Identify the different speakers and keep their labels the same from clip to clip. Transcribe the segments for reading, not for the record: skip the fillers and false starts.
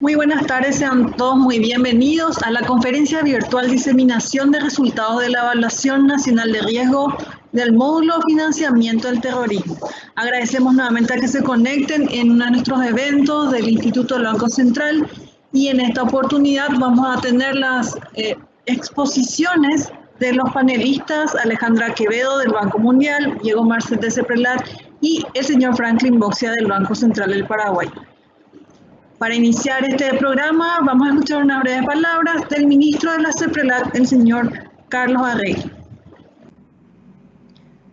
Speaker 1: Muy buenas tardes, sean todos muy bienvenidos a la conferencia virtual Diseminación de Resultados de la Evaluación Nacional de Riesgo del Módulo Financiamiento del Terrorismo. Agradecemos nuevamente a que se conecten en uno de nuestros eventos del Instituto del Banco Central y en esta oportunidad vamos a tener las exposiciones de los panelistas Alejandra Quevedo del Banco Mundial, Diego Marcet de CEPRELAT y el señor Franklin Boxia del Banco Central del Paraguay. Para iniciar este programa, vamos a escuchar unas breves palabras del ministro de la CEPRELAT, el señor Carlos Arregui.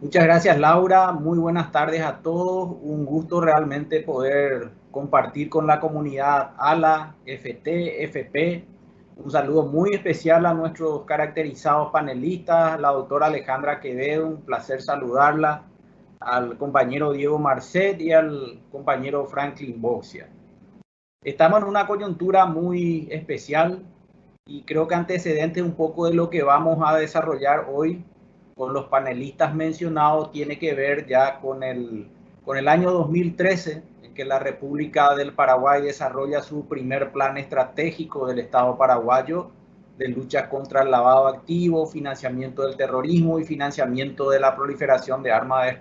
Speaker 2: Muchas gracias, Laura. Muy buenas tardes a todos. Un gusto realmente poder compartir con la comunidad ALA, FT, FP. Un saludo muy especial a nuestros caracterizados panelistas, la doctora Alejandra Quevedo, un placer saludarla, al compañero Diego Marcet y al compañero Franklin Boxia. Estamos en una coyuntura muy especial y creo que antecedente un poco de lo que vamos a desarrollar hoy con los panelistas mencionados tiene que ver ya con el año 2013, en que la República del Paraguay desarrolla su primer plan estratégico del Estado paraguayo de lucha contra el lavado de activos, financiamiento del terrorismo y financiamiento de la proliferación de armas de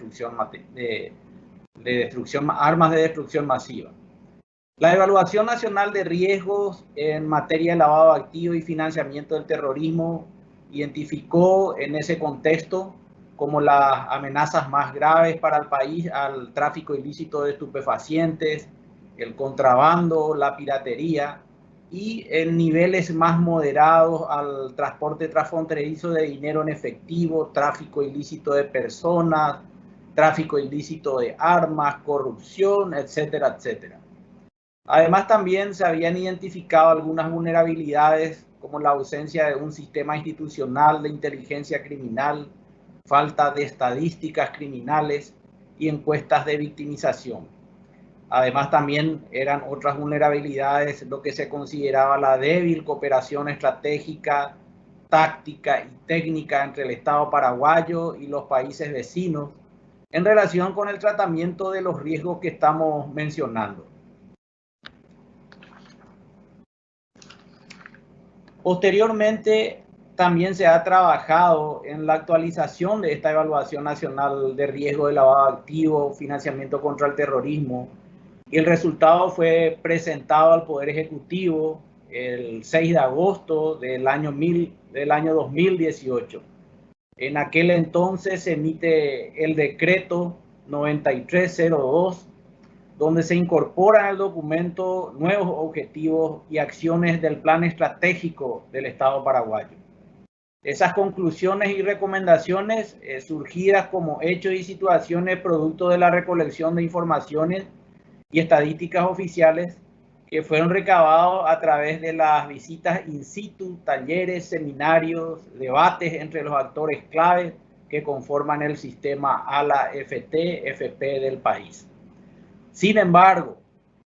Speaker 2: destrucción masiva. La Evaluación Nacional de Riesgos en materia de lavado de activos y financiamiento del terrorismo identificó en ese contexto como las amenazas más graves para el país al tráfico ilícito de estupefacientes, el contrabando, la piratería y en niveles más moderados al transporte transfronterizo de dinero en efectivo, tráfico ilícito de personas, tráfico ilícito de armas, corrupción, etcétera, etcétera. Además, también se habían identificado algunas vulnerabilidades como la ausencia de un sistema institucional de inteligencia criminal, falta de estadísticas criminales y encuestas de victimización. Además, también eran otras vulnerabilidades lo que se consideraba la débil cooperación estratégica, táctica y técnica entre el Estado paraguayo y los países vecinos en relación con el tratamiento de los riesgos que estamos mencionando. Posteriormente, también se ha trabajado en la actualización de esta evaluación nacional de riesgo de lavado de activos, financiamiento contra el terrorismo, y el resultado fue presentado al Poder Ejecutivo el 6 de agosto del año 2018. En aquel entonces se emite el decreto 9302, donde se incorporan al documento nuevos objetivos y acciones del plan estratégico del Estado paraguayo. Esas conclusiones y recomendaciones surgidas como hechos y situaciones producto de la recolección de informaciones y estadísticas oficiales que fueron recabados a través de las visitas in situ, talleres, seminarios, debates entre los actores claves que conforman el sistema ALA-FT-FP del país. Sin embargo,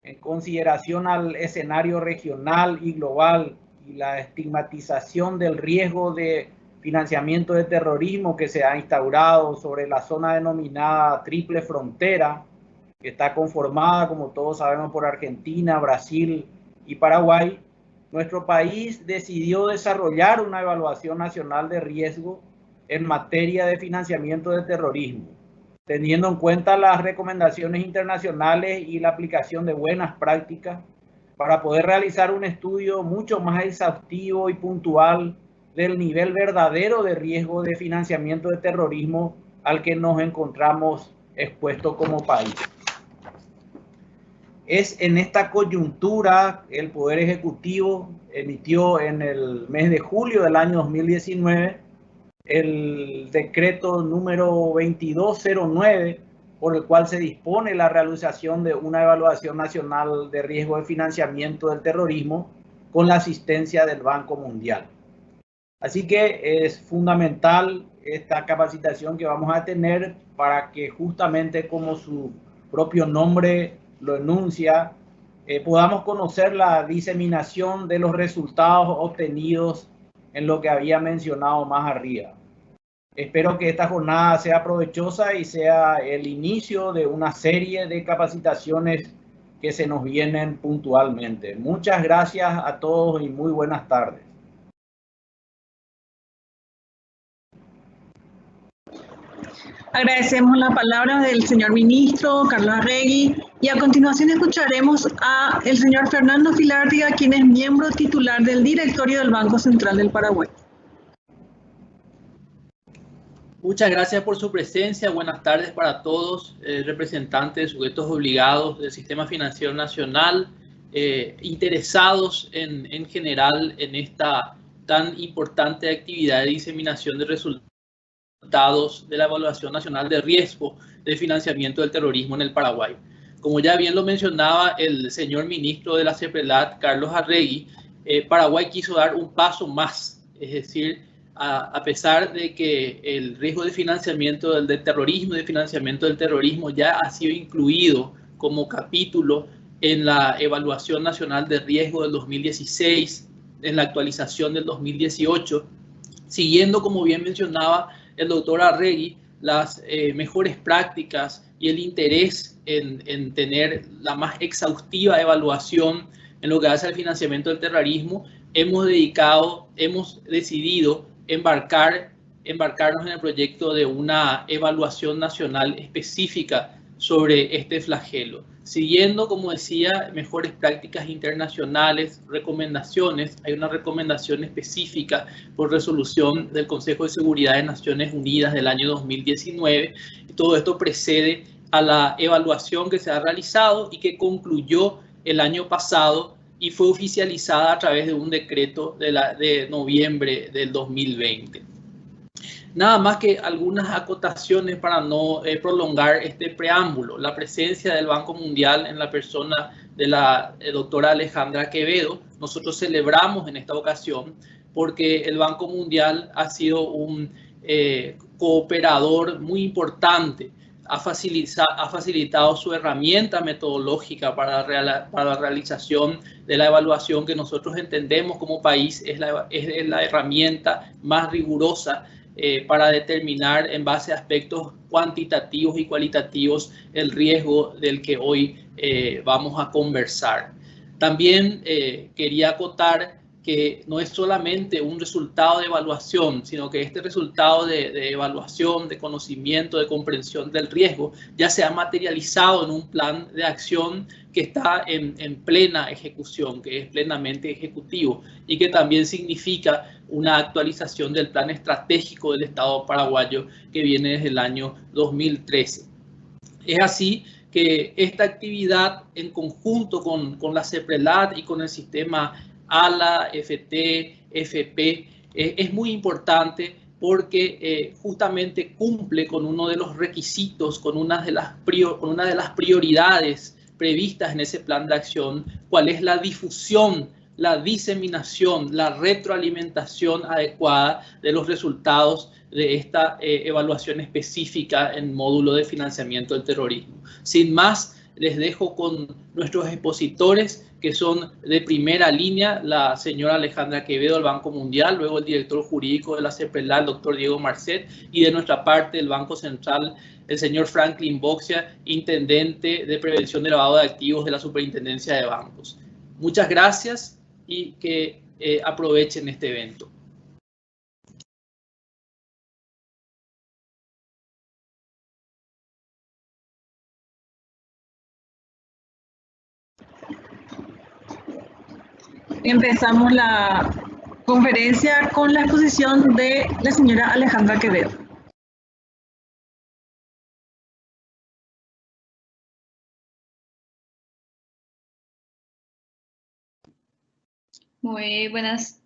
Speaker 2: en consideración al escenario regional y global y la estigmatización del riesgo de financiamiento de terrorismo que se ha instaurado sobre la zona denominada Triple Frontera, que está conformada, como todos sabemos, por Argentina, Brasil y Paraguay, nuestro país decidió desarrollar una evaluación nacional de riesgo en materia de financiamiento de terrorismo, teniendo en cuenta las recomendaciones internacionales y la aplicación de buenas prácticas para poder realizar un estudio mucho más exhaustivo y puntual del nivel verdadero de riesgo de financiamiento de terrorismo al que nos encontramos expuestos como país. Es en esta coyuntura el Poder Ejecutivo emitió en el mes de julio del año 2019 el decreto número 2209, por el cual se dispone la realización de una evaluación nacional de riesgo de financiamiento del terrorismo con la asistencia del Banco Mundial. Así que es fundamental esta capacitación que vamos a tener para que justamente como su propio nombre lo enuncia, podamos conocer la diseminación de los resultados obtenidos en lo que había mencionado más arriba. Espero que esta jornada sea provechosa y sea el inicio de una serie de capacitaciones que se nos vienen puntualmente. Muchas gracias a todos y muy buenas tardes.
Speaker 1: Agradecemos la palabra del señor ministro Carlos Arregui y a continuación escucharemos a el señor Fernando Filártiga, quien es miembro titular del directorio del Banco Central del Paraguay.
Speaker 3: Muchas gracias por su presencia. Buenas tardes para todos, representantes de sujetos obligados del sistema financiero nacional, interesados en general en esta tan importante actividad de diseminación de resultados de la Evaluación Nacional de Riesgo de Financiamiento del Terrorismo en el Paraguay. Como ya bien lo mencionaba el señor ministro de la CEPRELAT, Carlos Arregui, Paraguay quiso dar un paso más, es decir, a pesar de que el riesgo de financiamiento del terrorismo ya ha sido incluido como capítulo en la Evaluación Nacional de Riesgo del 2016, en la actualización del 2018, siguiendo, como bien mencionaba el doctor Arregui, las mejores prácticas y el interés en tener la más exhaustiva evaluación en lo que hace al financiamiento del terrorismo, hemos decidido embarcarnos en el proyecto de una evaluación nacional específica sobre este flagelo, siguiendo, como decía, mejores prácticas internacionales, recomendaciones. Hay una recomendación específica por resolución del Consejo de Seguridad de Naciones Unidas del año 2019. Todo esto precede a la evaluación que se ha realizado y que concluyó el año pasado y fue oficializada a través de un decreto de noviembre del 2020. Nada más que algunas acotaciones para no prolongar este preámbulo. La presencia del Banco Mundial en la persona de la doctora Alejandra Quevedo, nosotros celebramos en esta ocasión porque el Banco Mundial ha sido un cooperador muy importante. Ha facilitado su herramienta metodológica para la realización de la evaluación que nosotros entendemos como país es la herramienta más rigurosa para determinar en base a aspectos cuantitativos y cualitativos el riesgo del que hoy vamos a conversar. También quería acotar que no es solamente un resultado de evaluación, sino que este resultado de evaluación, de conocimiento, de comprensión del riesgo, ya se ha materializado en un plan de acción que está en plena ejecución, que es plenamente ejecutivo y que también significa una actualización del plan estratégico del Estado paraguayo que viene desde el año 2013. Es así que esta actividad en conjunto con la CEPRELAT y con el sistema ALA, FT, FP, es muy importante porque justamente cumple con uno de los requisitos, con una de las prioridades previstas en ese plan de acción, cuál es la difusión, la diseminación, la retroalimentación adecuada de los resultados de esta evaluación específica en módulo de financiamiento del terrorismo. Sin más, les dejo con nuestros expositores, que son de primera línea, la señora Alejandra Quevedo del Banco Mundial, luego el director jurídico de la CEPRELAT, el doctor Diego Marcet, y de nuestra parte del Banco Central, el señor Franklin Boxia, intendente de prevención de lavado de activos de la Superintendencia de Bancos. Muchas gracias y que aprovechen este evento.
Speaker 1: Empezamos la conferencia con la exposición de la señora Alejandra Quevedo.
Speaker 4: Muy buenas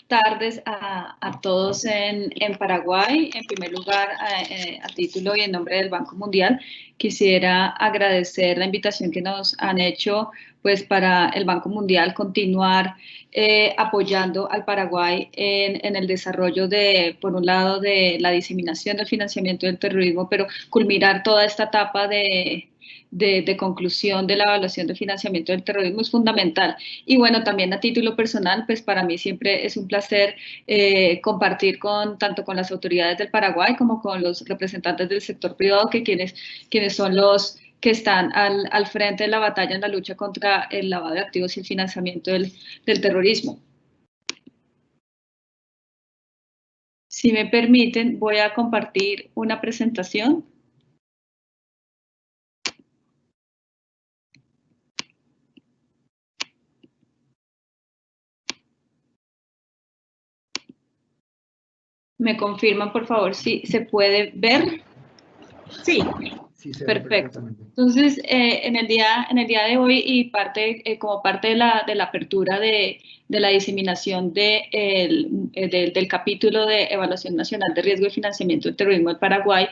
Speaker 4: tardes a todos en Paraguay. En primer lugar, a título y en nombre del Banco Mundial, quisiera agradecer la invitación que nos han hecho pues, para el Banco Mundial continuar apoyando al Paraguay en el desarrollo por un lado, de la diseminación del financiamiento del terrorismo, pero culminar toda esta etapa de conclusión de la evaluación de financiamiento del terrorismo es fundamental. Y bueno, también a título personal, pues para mí siempre es un placer compartir tanto con las autoridades del Paraguay como con los representantes del sector privado, que quienes son los que están al frente de la batalla en la lucha contra el lavado de activos y el financiamiento del terrorismo. Si me permiten, voy a compartir una presentación. ¿Me confirman, por favor, si se puede ver?
Speaker 1: Sí.
Speaker 2: Sí, se ve
Speaker 4: Perfecto.
Speaker 2: perfectamente.
Speaker 4: Entonces, en el día de hoy y como parte de la apertura de la diseminación del capítulo de Evaluación Nacional de Riesgo y Financiamiento del Terrorismo del Paraguay,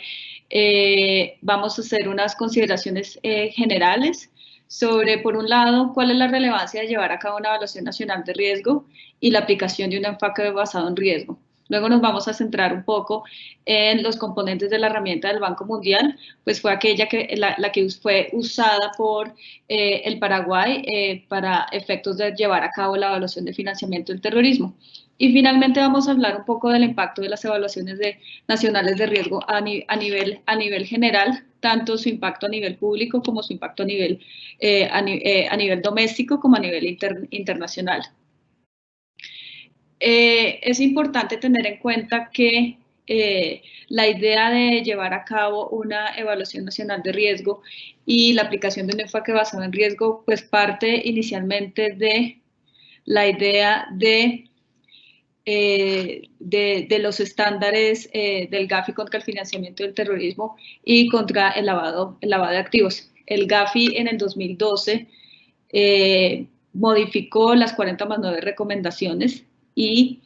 Speaker 4: vamos a hacer unas consideraciones generales sobre, por un lado, cuál es la relevancia de llevar a cabo una evaluación nacional de riesgo y la aplicación de un enfoque basado en riesgo. Luego nos vamos a centrar un poco en los componentes de la herramienta del Banco Mundial, pues fue aquella la que fue usada por el Paraguay para efectos de llevar a cabo la evaluación de financiamiento del terrorismo. Y finalmente vamos a hablar un poco del impacto de las evaluaciones nacionales de riesgo a nivel general, tanto su impacto a nivel público como su impacto a nivel doméstico como a nivel internacional. Es importante tener en cuenta que la idea de llevar a cabo una evaluación nacional de riesgo y la aplicación de un enfoque basado en riesgo, pues parte inicialmente de la idea de los estándares del GAFI contra el financiamiento del terrorismo y contra el lavado de activos. El GAFI en el 2012 modificó las 40+9 recomendaciones y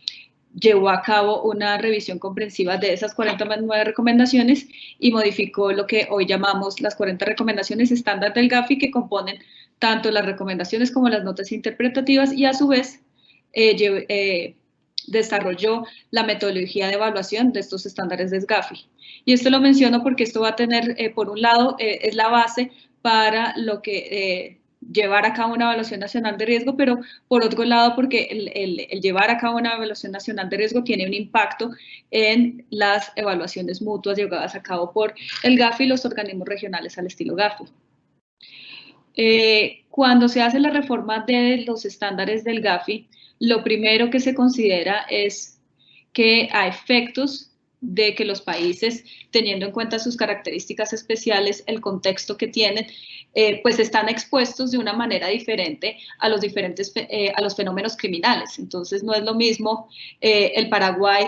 Speaker 4: llevó a cabo una revisión comprensiva de esas 40+9 recomendaciones y modificó lo que hoy llamamos las 40 recomendaciones estándar del GAFI, que componen tanto las recomendaciones como las notas interpretativas, y a su vez desarrolló la metodología de evaluación de estos estándares del GAFI. Y esto lo menciono porque esto va a tener, por un lado, es la base para lo que llevar a cabo una evaluación nacional de riesgo, pero por otro lado porque el llevar a cabo una evaluación nacional de riesgo tiene un impacto en las evaluaciones mutuas llevadas a cabo por el GAFI y los organismos regionales al estilo GAFI. Cuando se hace la reforma de los estándares del GAFI, lo primero que se considera es que a efectos de que los países, teniendo en cuenta sus características especiales, el contexto que tienen, pues están expuestos de una manera diferente a los fenómenos criminales. Entonces no es lo mismo el Paraguay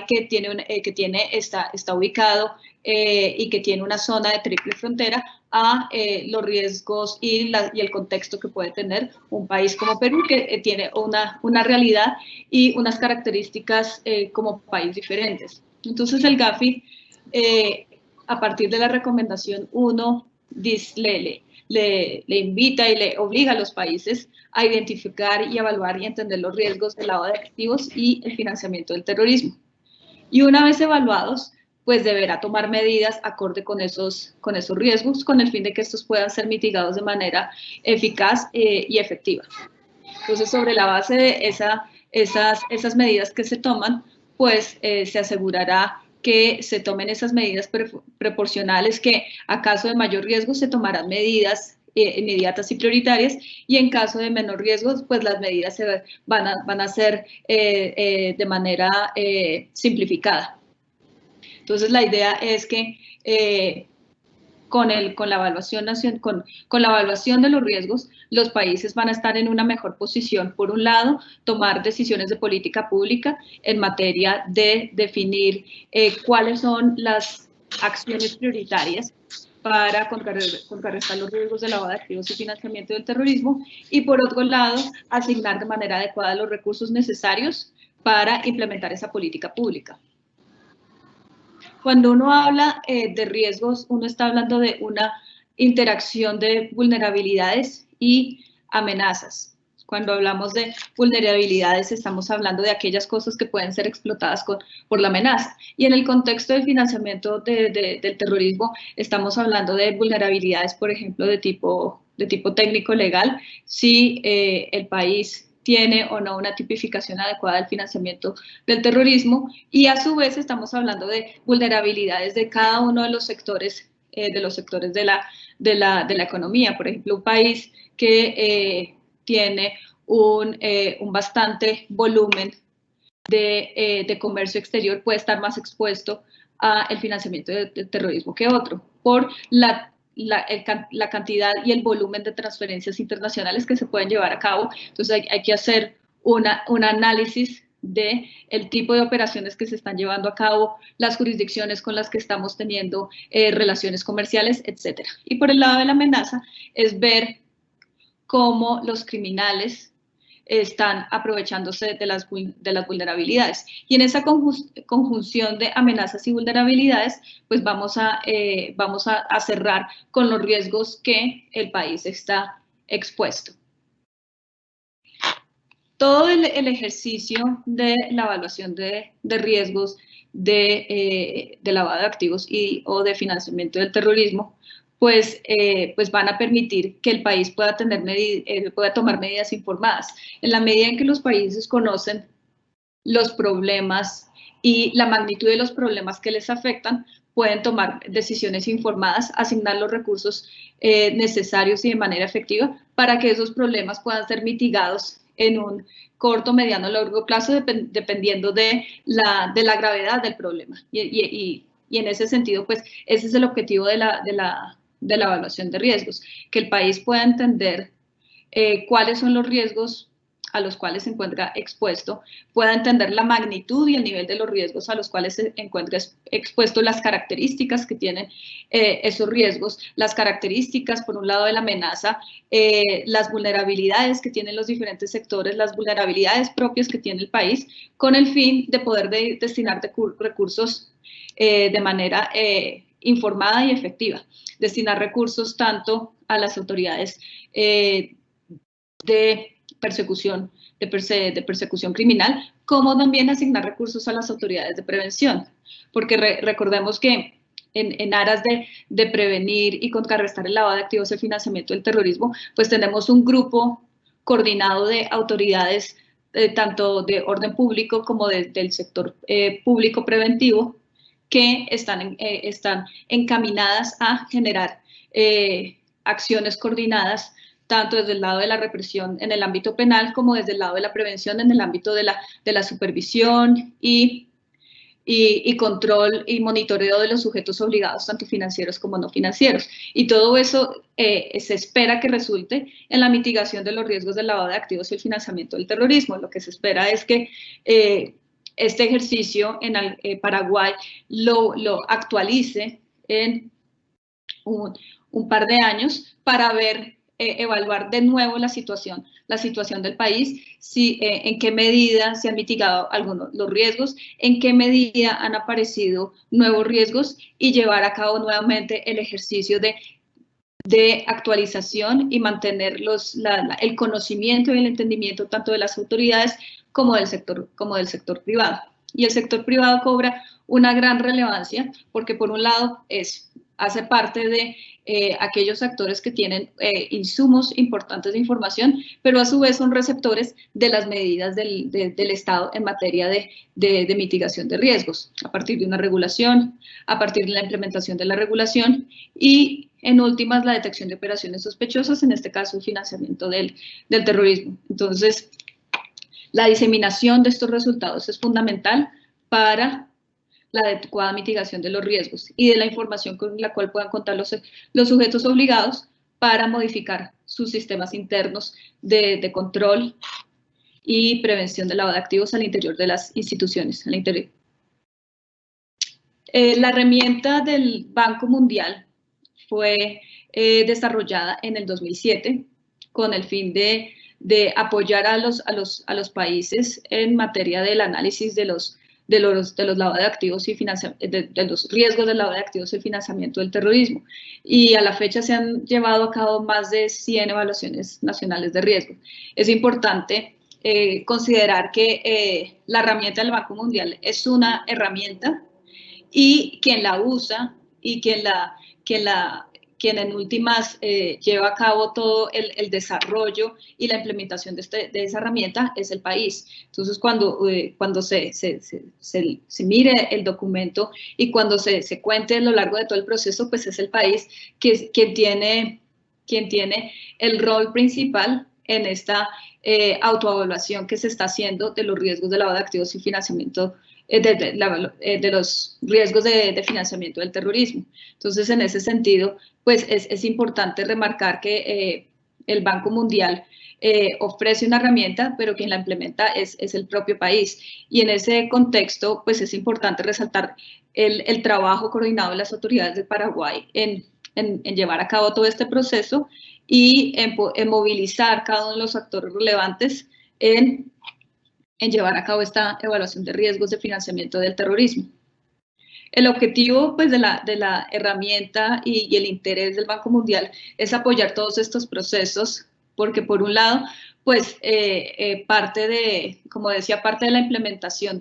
Speaker 4: está ubicado y que tiene una zona de triple frontera a los riesgos y el contexto que puede tener un país como Perú, que tiene una realidad y unas características como país diferentes. Entonces el GAFI, a partir de la recomendación 1, le invita y le obliga a los países a identificar y evaluar y entender los riesgos del lavado de activos y el financiamiento del terrorismo. Y una vez evaluados, pues deberá tomar medidas acorde con esos riesgos, con el fin de que estos puedan ser mitigados de manera eficaz y efectiva. Entonces, sobre la base de esas medidas que se toman, pues se asegurará que se tomen esas medidas proporcionales, que a caso de mayor riesgo se tomarán medidas inmediatas y prioritarias, y en caso de menor riesgo, pues las medidas van a ser de manera simplificada. Entonces, la idea es que con la evaluación de los riesgos, los países van a estar en una mejor posición, por un lado, tomar decisiones de política pública en materia de definir cuáles son las acciones prioritarias para contrarrestar los riesgos de lavado de activos y financiamiento del terrorismo, y por otro lado, asignar de manera adecuada los recursos necesarios para implementar esa política pública. Cuando uno habla de riesgos, uno está hablando de una interacción de vulnerabilidades y amenazas. Cuando hablamos de vulnerabilidades, estamos hablando de aquellas cosas que pueden ser explotadas por la amenaza. Y en el contexto del financiamiento del terrorismo, estamos hablando de vulnerabilidades, por ejemplo, de tipo técnico-legal, si el país tiene o no una tipificación adecuada del financiamiento del terrorismo, y a su vez estamos hablando de vulnerabilidades de cada uno de los sectores de los sectores de la economía. Por ejemplo, un país que tiene un bastante volumen de comercio exterior puede estar más expuesto al financiamiento del terrorismo que otro, por la cantidad y el volumen de transferencias internacionales que se pueden llevar a cabo. Entonces hay que hacer un análisis de el tipo de operaciones que se están llevando a cabo, las jurisdicciones con las que estamos teniendo relaciones comerciales, etc. Y por el lado de la amenaza es ver cómo los criminales están aprovechándose de las vulnerabilidades. Y en esa conjunción de amenazas y vulnerabilidades, pues vamos a cerrar con los riesgos que el país está expuesto. Todo el ejercicio de la evaluación de riesgos de lavado de activos o de financiamiento del terrorismo, pues van a permitir que el país pueda tomar medidas informadas. En la medida en que los países conocen los problemas y la magnitud de los problemas que les afectan, pueden tomar decisiones informadas, asignar los recursos necesarios y de manera efectiva para que esos problemas puedan ser mitigados en un corto, mediano o largo plazo, dependiendo de la gravedad del problema. Y en ese sentido, pues ese es el objetivo de la evaluación de riesgos, que el país pueda entender cuáles son los riesgos a los cuales se encuentra expuesto, pueda entender la magnitud y el nivel de los riesgos a los cuales se encuentra expuesto, las características que tienen esos riesgos, las características, por un lado, de la amenaza, las vulnerabilidades que tienen los diferentes sectores, las vulnerabilidades propias que tiene el país, con el fin de poder destinar recursos de manera informada y efectiva. Destinar recursos tanto a las autoridades de persecución criminal, como también asignar recursos a las autoridades de prevención, porque recordemos que en aras de prevenir y contrarrestar el lavado de activos y el financiamiento del terrorismo, pues tenemos un grupo coordinado de autoridades tanto de orden público como del sector público preventivo, que están encaminadas a generar acciones coordinadas tanto desde el lado de la represión en el ámbito penal como desde el lado de la prevención en el ámbito de la supervisión y control y monitoreo de los sujetos obligados, tanto financieros como no financieros. Y todo eso se espera que resulte en la mitigación de los riesgos del lavado de activos y el financiamiento del terrorismo. Lo que se espera es que este ejercicio en Paraguay lo actualice en un par de años para evaluar de nuevo la situación del país, en qué medida se han mitigado los riesgos, en qué medida han aparecido nuevos riesgos y llevar a cabo nuevamente el ejercicio de actualización y mantener el conocimiento y el entendimiento tanto de las autoridades como del sector privado. Y el sector privado cobra una gran relevancia porque, por un lado, hace parte de aquellos actores que tienen insumos importantes de información, pero a su vez son receptores de las medidas del Estado en materia de mitigación de riesgos, a partir de una regulación, a partir de la implementación de la regulación y, en últimas, la detección de operaciones sospechosas, en este caso, el financiamiento del terrorismo. Entonces, la diseminación de estos resultados es fundamental para la adecuada mitigación de los riesgos y de la información con la cual puedan contar los sujetos obligados para modificar sus sistemas internos de control y prevención del lavado de activos al interior de las instituciones. La herramienta del Banco Mundial fue desarrollada en el 2007 con el fin de apoyar a los países en materia del análisis de los lavado de activos y de los riesgos del lavado de activos y el financiamiento del terrorismo. Y a la fecha se han llevado a cabo más de 100 evaluaciones nacionales de riesgo. Es importante considerar que la herramienta del Banco Mundial es una herramienta y quien la usa y quien quien en últimas lleva a cabo todo el desarrollo y la implementación de esa herramienta es el país. Entonces, cuando se mire el documento y cuando se cuente a lo largo de todo el proceso, pues es el país quien tiene el rol principal en esta autoevaluación que se está haciendo de los riesgos de lavado de activos y financiamiento de los riesgos de financiamiento del terrorismo. Entonces, en ese sentido, pues es importante remarcar que el Banco Mundial ofrece una herramienta, pero quien la implementa es el propio país. Y en ese contexto, pues es importante resaltar el trabajo coordinado de las autoridades de Paraguay en llevar a cabo todo este proceso y en movilizar cada uno de los actores relevantes en llevar a cabo esta evaluación de riesgos de financiamiento del terrorismo. El objetivo pues, de la herramienta y el interés del Banco Mundial es apoyar todos estos procesos, porque por un lado, pues parte de la implementación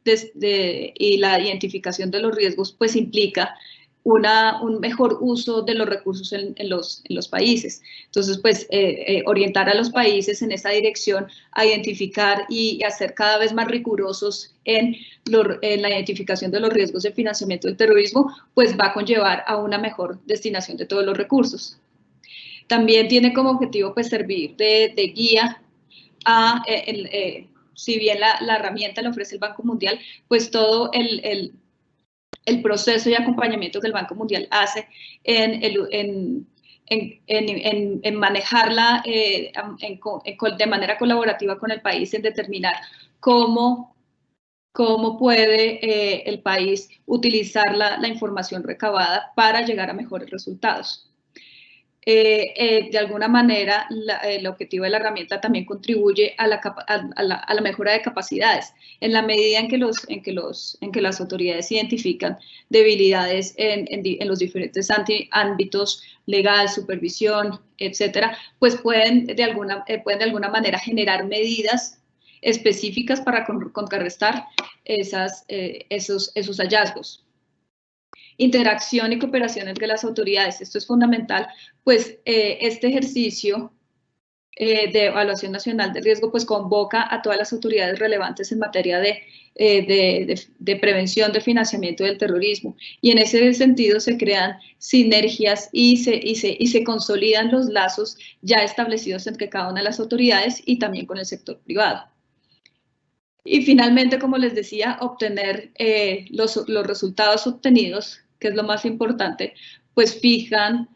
Speaker 4: y la identificación de los riesgos, pues implica un mejor uso de los recursos en los países. Entonces, pues, orientar a los países en esa dirección a identificar y a ser cada vez más rigurosos en la identificación de los riesgos de financiamiento del terrorismo, pues va a conllevar a una mejor destinación de todos los recursos. También tiene como objetivo, pues, servir de guía a, si bien la herramienta la ofrece el Banco Mundial, pues todo el proceso y acompañamiento que el Banco Mundial hace en manejarla de manera colaborativa con el país, en determinar cómo puede el país utilizar la información recabada para llegar a mejores resultados. De alguna manera, el objetivo de la herramienta también contribuye a la mejora de capacidades, en la medida en que las autoridades identifican debilidades en los diferentes ámbitos, legal, supervisión, etcétera, pues pueden de alguna manera generar medidas específicas para contrarrestar esos hallazgos. Interacción y cooperación entre las autoridades. Esto es fundamental, pues este ejercicio de evaluación nacional de riesgo pues convoca a todas las autoridades relevantes en materia de prevención de financiamiento del terrorismo, y en ese sentido se crean sinergias y se consolidan los lazos ya establecidos entre cada una de las autoridades y también con el sector privado. Y finalmente, como les decía, obtener los resultados obtenidos, que es lo más importante, pues fijan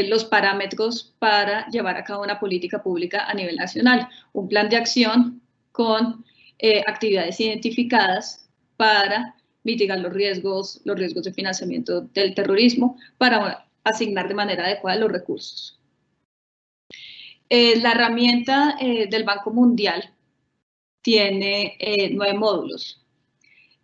Speaker 4: los parámetros para llevar a cabo una política pública a nivel nacional, un plan de acción con actividades identificadas para mitigar los riesgos de financiamiento del terrorismo, para asignar de manera adecuada los recursos. La herramienta del Banco Mundial tiene 9 módulos.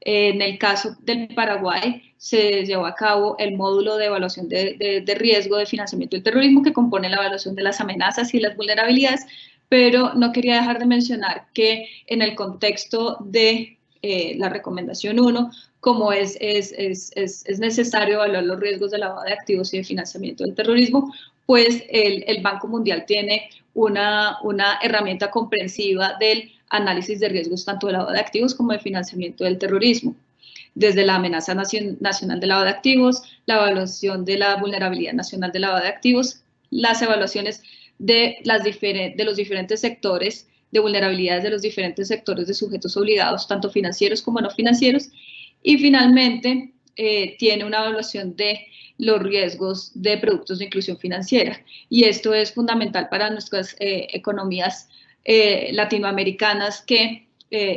Speaker 4: En el caso del Paraguay, se llevó a cabo el módulo de evaluación de riesgo de financiamiento del terrorismo, que compone la evaluación de las amenazas y las vulnerabilidades, pero no quería dejar de mencionar que en el contexto de la recomendación 1, como es necesario evaluar los riesgos de lavado de activos y de financiamiento del terrorismo, pues el Banco Mundial tiene una herramienta comprensiva del análisis de riesgos tanto de lavado de activos como de financiamiento del terrorismo, desde la amenaza nacional de lavado de activos, la evaluación de la vulnerabilidad nacional de lavado de activos, las evaluaciones de los diferentes sectores de vulnerabilidades de los diferentes sectores de sujetos obligados, tanto financieros como no financieros, y finalmente tiene una evaluación de los riesgos de productos de inclusión financiera, y esto es fundamental para nuestras economías latinoamericanas que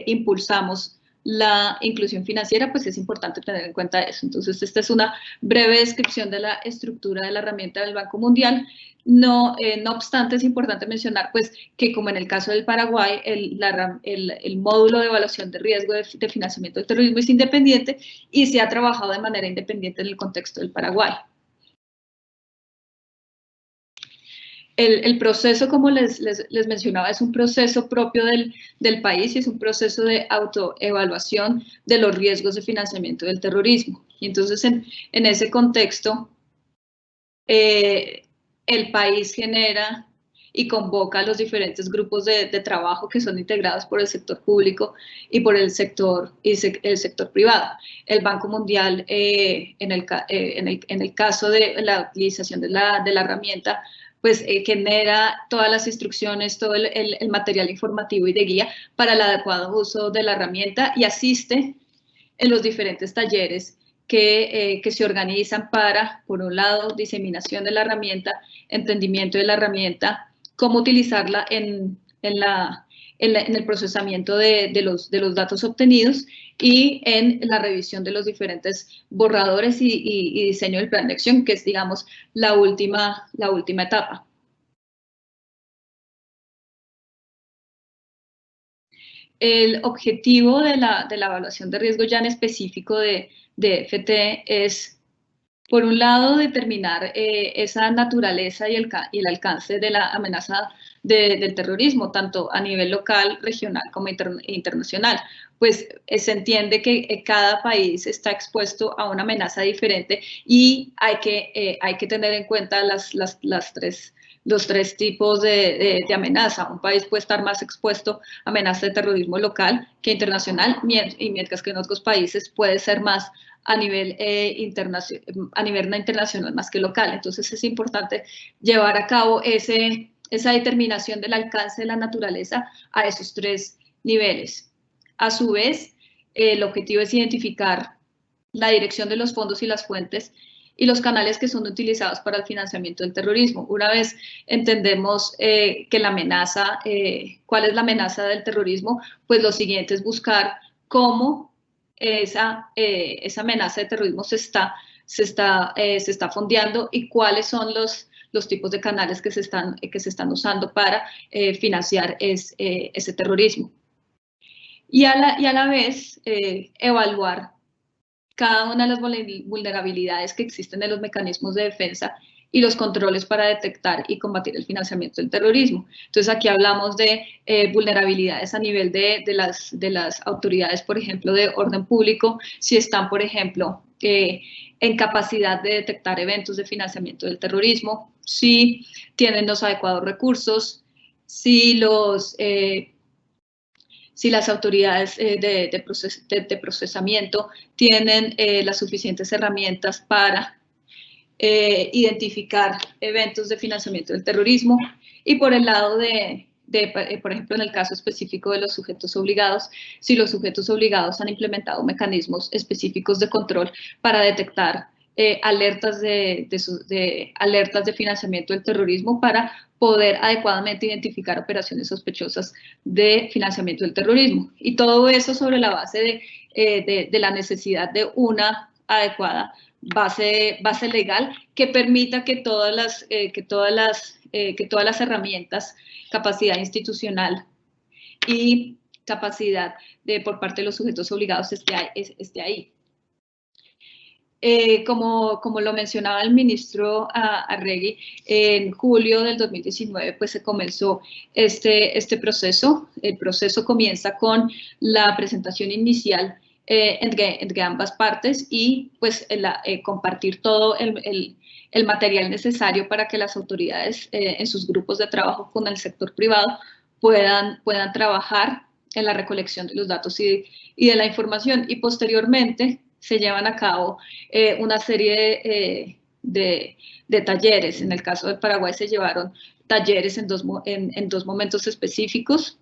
Speaker 4: impulsamos la inclusión financiera, pues es importante tener en cuenta eso. Entonces, esta es una breve descripción de la estructura de la herramienta del Banco Mundial. No obstante, es importante mencionar pues, que como en el caso del Paraguay, el módulo de evaluación de riesgo de financiamiento del terrorismo es independiente y se ha trabajado de manera independiente en el contexto del Paraguay. El proceso, como les mencionaba, es un proceso propio del país y es un proceso de autoevaluación de los riesgos de financiamiento del terrorismo. Y entonces, en ese contexto, el país genera y convoca a los diferentes grupos de trabajo que son integrados por el sector público y por el sector privado. El Banco Mundial, en el caso de la utilización de la herramienta, pues genera todas las instrucciones, todo el material informativo y de guía para el adecuado uso de la herramienta y asiste en los diferentes talleres que se organizan para, por un lado, diseminación de la herramienta, entendimiento de la herramienta, cómo utilizarla en el procesamiento de los datos obtenidos y en la revisión de los diferentes borradores y diseño del plan de acción, que es, digamos, la última etapa. El objetivo de la evaluación de riesgo ya en específico de FT es, por un lado, determinar esa naturaleza y el alcance de la amenaza del terrorismo, tanto a nivel local, regional como internacional. Pues se entiende que cada país está expuesto a una amenaza diferente y hay que tener en cuenta los tres tipos de amenaza. Un país puede estar más expuesto a amenaza de terrorismo local que internacional, mientras que en otros países puede ser más a nivel internacional más que local. Entonces es importante llevar a cabo esa determinación del alcance de la naturaleza a esos tres niveles. A su vez, el objetivo es identificar la dirección de los fondos y las fuentes y los canales que son utilizados para el financiamiento del terrorismo. Una vez entendemos que la amenaza, cuál es la amenaza del terrorismo, pues lo siguiente es buscar cómo esa amenaza de terrorismo se está fondeando y cuáles son los tipos de canales que se están usando para financiar ese terrorismo. Y a la vez evaluar cada una de las vulnerabilidades que existen en los mecanismos de defensa y los controles para detectar y combatir el financiamiento del terrorismo. Entonces aquí hablamos de vulnerabilidades a nivel de las autoridades, por ejemplo, de orden público, si están, por ejemplo, en capacidad de detectar eventos de financiamiento del terrorismo, si tienen los adecuados recursos, si las autoridades de procesamiento tienen las suficientes herramientas para identificar eventos de financiamiento del terrorismo, y por el lado por ejemplo, en el caso específico de los sujetos obligados, si los sujetos obligados han implementado mecanismos específicos de control para detectar alertas de financiamiento del terrorismo para poder adecuadamente identificar operaciones sospechosas de financiamiento del terrorismo. Y todo eso sobre la base de la necesidad de una adecuada base legal que permita que todas las herramientas, capacidad institucional y capacidad por parte de los sujetos obligados esté ahí. Como lo mencionaba el ministro Arregui, en julio del 2019 pues se comenzó este proceso. El proceso comienza con la presentación inicial entre ambas partes y pues compartir todo el material necesario para que las autoridades en sus grupos de trabajo con el sector privado puedan trabajar en la recolección de los datos y de la información, y posteriormente se llevan a cabo una serie de talleres. En el caso de Paraguay se llevaron talleres en dos momentos específicos,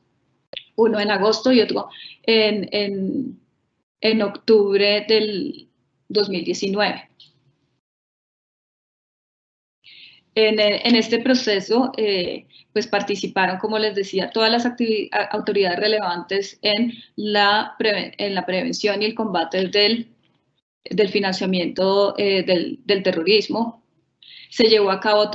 Speaker 4: uno en agosto y otro en octubre del 2019. En este proceso, pues participaron, como les decía, todas las autoridades relevantes en la prevención y el combate del financiamiento del terrorismo. Se llevó a cabo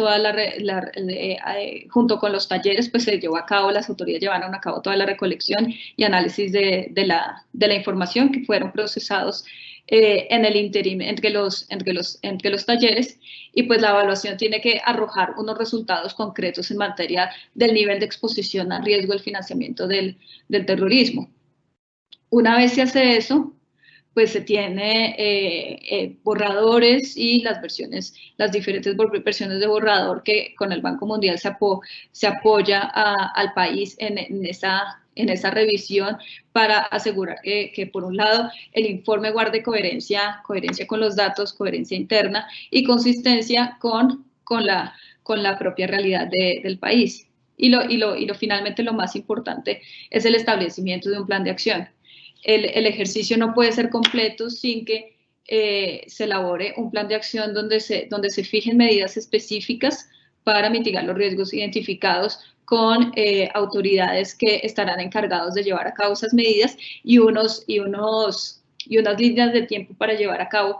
Speaker 4: junto con los talleres, pues se llevó a cabo, las autoridades llevaron a cabo toda la recolección y análisis de la información que fueron procesados en el interim entre los talleres, y pues la evaluación tiene que arrojar unos resultados concretos en materia del nivel de exposición al riesgo del financiamiento del terrorismo. Una vez se hace eso, pues se tiene borradores y las diferentes versiones de borrador que con el Banco Mundial se apoya al país en esa revisión para asegurar que por un lado el informe guarde coherencia con los datos, coherencia interna y consistencia con la propia realidad del país. Y finalmente lo más importante es el establecimiento de un plan de acción. El ejercicio no puede ser completo sin que se elabore un plan de acción donde se fijen medidas específicas para mitigar los riesgos identificados con autoridades que estarán encargados de llevar a cabo esas medidas y unas líneas de tiempo para llevar a cabo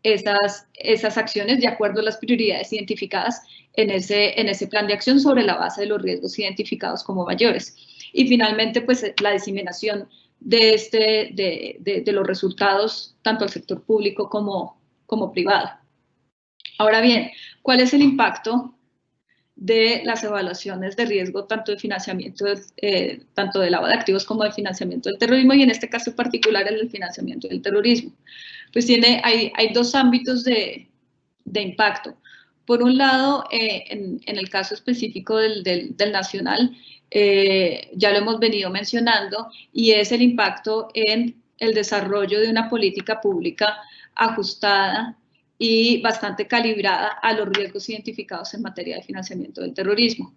Speaker 4: esas acciones de acuerdo a las prioridades identificadas en ese plan de acción sobre la base de los riesgos identificados como mayores. Y finalmente, pues la diseminación de los resultados tanto al sector público como privado. Ahora bien, ¿cuál es el impacto de las evaluaciones de riesgo tanto de financiamiento, tanto de lavado de activos como de financiamiento del terrorismo, y en este caso particular el del financiamiento del terrorismo? Pues hay dos ámbitos de impacto. Por un lado, en el caso específico del nacional, ya lo hemos venido mencionando, y es el impacto en el desarrollo de una política pública ajustada y bastante calibrada a los riesgos identificados en materia de financiamiento del terrorismo.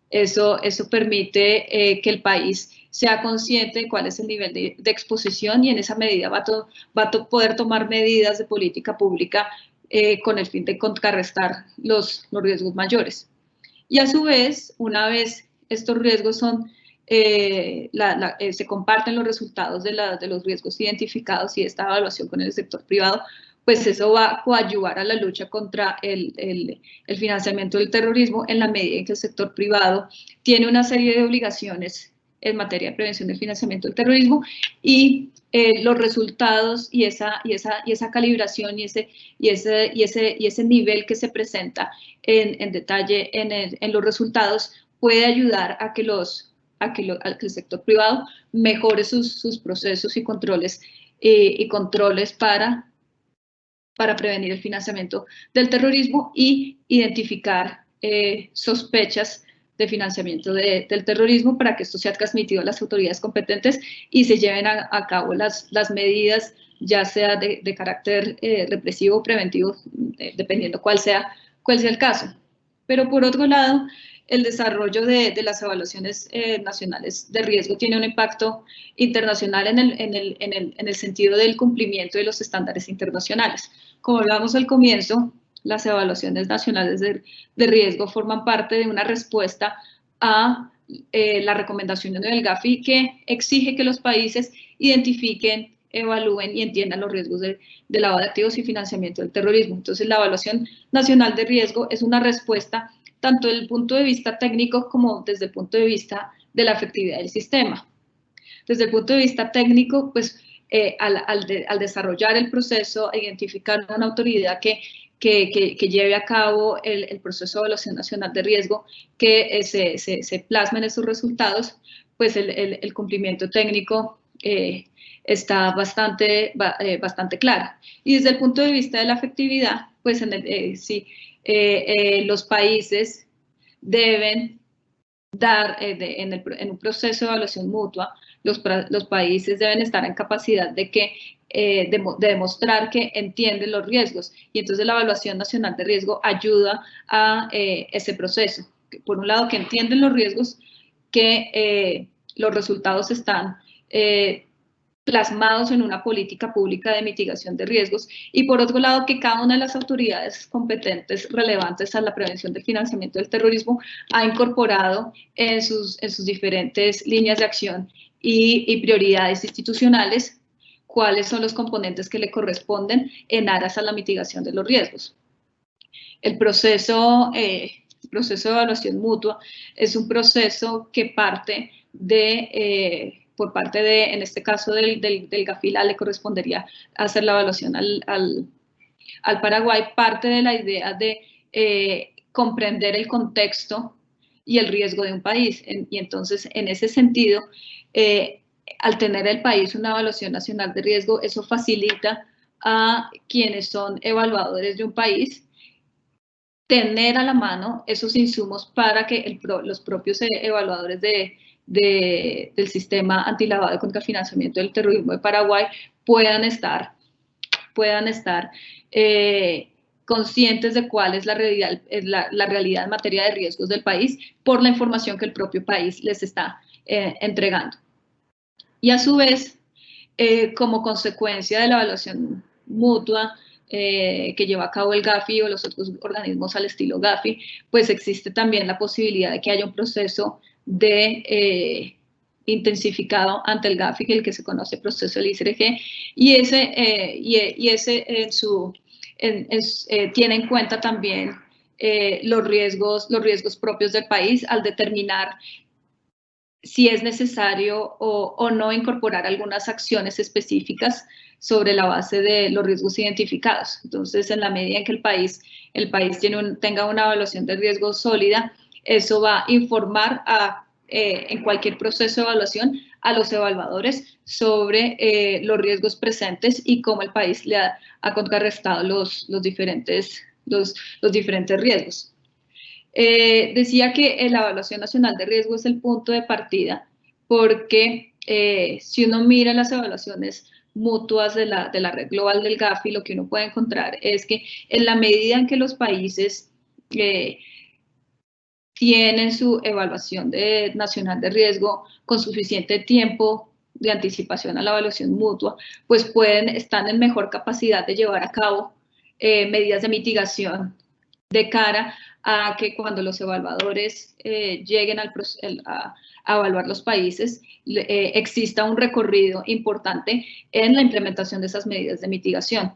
Speaker 4: Eso permite que el país sea consciente de cuál es el nivel de exposición y en esa medida va a poder tomar medidas de política pública con el fin de contrarrestar los riesgos mayores. Y a su vez, una vez estos riesgos se comparten los resultados de los riesgos identificados y esta evaluación con el sector privado, pues eso va a coadyuvar a la lucha contra el financiamiento del terrorismo en la medida en que el sector privado tiene una serie de obligaciones en materia de prevención del financiamiento del terrorismo y los resultados y esa calibración y ese nivel que se presenta en detalle en los resultados puede ayudar a que el sector privado mejore sus procesos y controles para prevenir el financiamiento del terrorismo y identificar sospechas de financiamiento del terrorismo para que esto sea transmitido a las autoridades competentes y se lleven a cabo las medidas, ya sea de carácter represivo o preventivo, dependiendo cuál sea el caso. Pero por otro lado, el desarrollo de las evaluaciones nacionales de riesgo tiene un impacto internacional en el sentido del cumplimiento de los estándares internacionales. Como hablábamos al comienzo, las evaluaciones nacionales de riesgo forman parte de una respuesta a la recomendación del Gafi que exige que los países identifiquen, evalúen y entiendan los riesgos de lavado de activos y financiamiento del terrorismo. Entonces, la evaluación nacional de riesgo es una respuesta tanto desde el punto de vista técnico como desde el punto de vista de la efectividad del sistema. Desde el punto de vista técnico, pues al desarrollar el proceso, identificar una autoridad que lleve a cabo el proceso de evaluación nacional de riesgo, que se plasmen esos resultados, pues el cumplimiento técnico está bastante claro. Y desde el punto de vista de la efectividad, pues los países deben dar, en un proceso de evaluación mutua, los países deben estar en capacidad de demostrar que entienden los riesgos. Y entonces la evaluación nacional de riesgo ayuda a ese proceso. Por un lado, que entienden los riesgos, que los resultados están plasmados en una política pública de mitigación de riesgos y por otro lado que cada una de las autoridades competentes relevantes a la prevención del financiamiento del terrorismo ha incorporado en sus diferentes líneas de acción y prioridades institucionales cuáles son los componentes que le corresponden en aras a la mitigación de los riesgos. El proceso de evaluación mutua es un proceso que parte por parte en este caso del Gafila le correspondería hacer la evaluación al Paraguay, parte de la idea de comprender el contexto y el riesgo de un país. Y entonces, en ese sentido, al tener el país una evaluación nacional de riesgo, eso facilita a quienes son evaluadores de un país tener a la mano esos insumos para que los propios evaluadores del sistema antilavado contra el financiamiento del terrorismo de Paraguay puedan estar conscientes de cuál es la realidad en materia de riesgos del país por la información que el propio país les está entregando. Y a su vez, como consecuencia de la evaluación mutua que lleva a cabo el GAFI o los otros organismos al estilo GAFI, pues existe también la posibilidad de que haya un proceso de intensificado ante el GAFI, el que se conoce proceso del ICRG, y ese tiene en cuenta también los riesgos propios del país al determinar si es necesario o no incorporar algunas acciones específicas sobre la base de los riesgos identificados. Entonces, en la medida en que el país tenga una evaluación de riesgo sólida, eso va a informar en cualquier proceso de evaluación a los evaluadores sobre los riesgos presentes y cómo el país le ha contrarrestado los diferentes riesgos. Decía que la evaluación nacional de riesgo es el punto de partida porque si uno mira las evaluaciones mutuas de la red global del GAFI, lo que uno puede encontrar es que en la medida en que los países tienen su evaluación nacional de riesgo con suficiente tiempo de anticipación a la evaluación mutua, pues están en mejor capacidad de llevar a cabo medidas de mitigación de cara a que cuando los evaluadores lleguen a evaluar los países, exista un recorrido importante en la implementación de esas medidas de mitigación,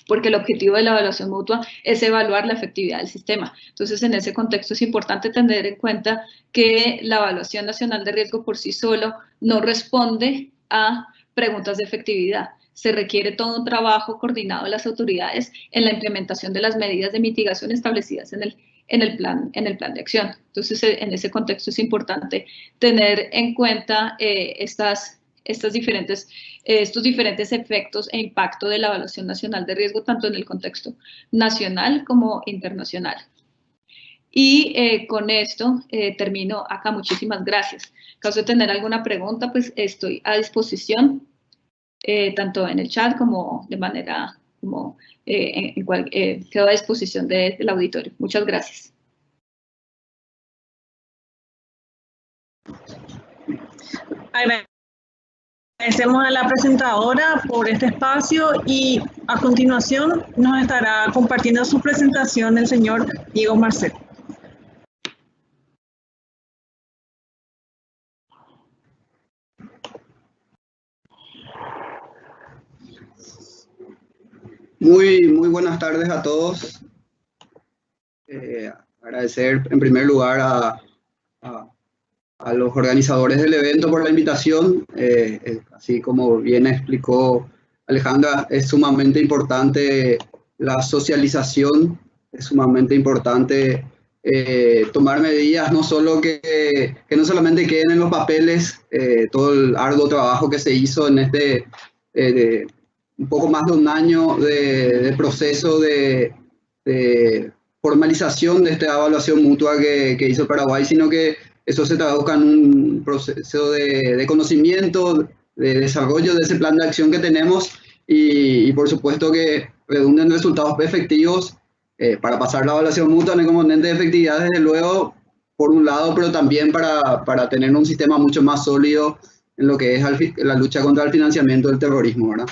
Speaker 4: porque el objetivo de la evaluación mutua es evaluar la efectividad del sistema. Entonces, en ese contexto es importante tener en cuenta que la evaluación nacional de riesgo por sí solo no responde a preguntas de efectividad. Se requiere todo un trabajo coordinado de las autoridades en la implementación de las medidas de mitigación establecidas en el plan de acción. Entonces, en ese contexto es importante tener en cuenta estos diferentes efectos e impacto de la evaluación nacional de riesgo, tanto en el contexto nacional como internacional. Y con esto termino acá. Muchísimas gracias. En caso de tener alguna pregunta, pues estoy a disposición, tanto en el chat como de manera, quedo a disposición del auditorio. Muchas gracias.
Speaker 1: Agradecemos a la presentadora por este espacio y a continuación nos estará compartiendo su presentación el señor Diego Marcel.
Speaker 5: Muy buenas tardes a todos. Agradecer en primer lugar a los organizadores del evento por la invitación. Así como bien explicó Alejandra, es sumamente importante la socialización, es sumamente importante tomar medidas, no solo que no solamente queden en los papeles todo el arduo trabajo que se hizo en un poco más de un año de proceso de formalización de esta evaluación mutua que hizo Paraguay, sino que eso se traduzca en un proceso de conocimiento, de desarrollo de ese plan de acción que tenemos y por supuesto que redunden en resultados efectivos para pasar la evaluación mutua en el componente de efectividad, desde luego, por un lado, pero también para tener un sistema mucho más sólido en lo que es la lucha contra el financiamiento del terrorismo, ¿verdad?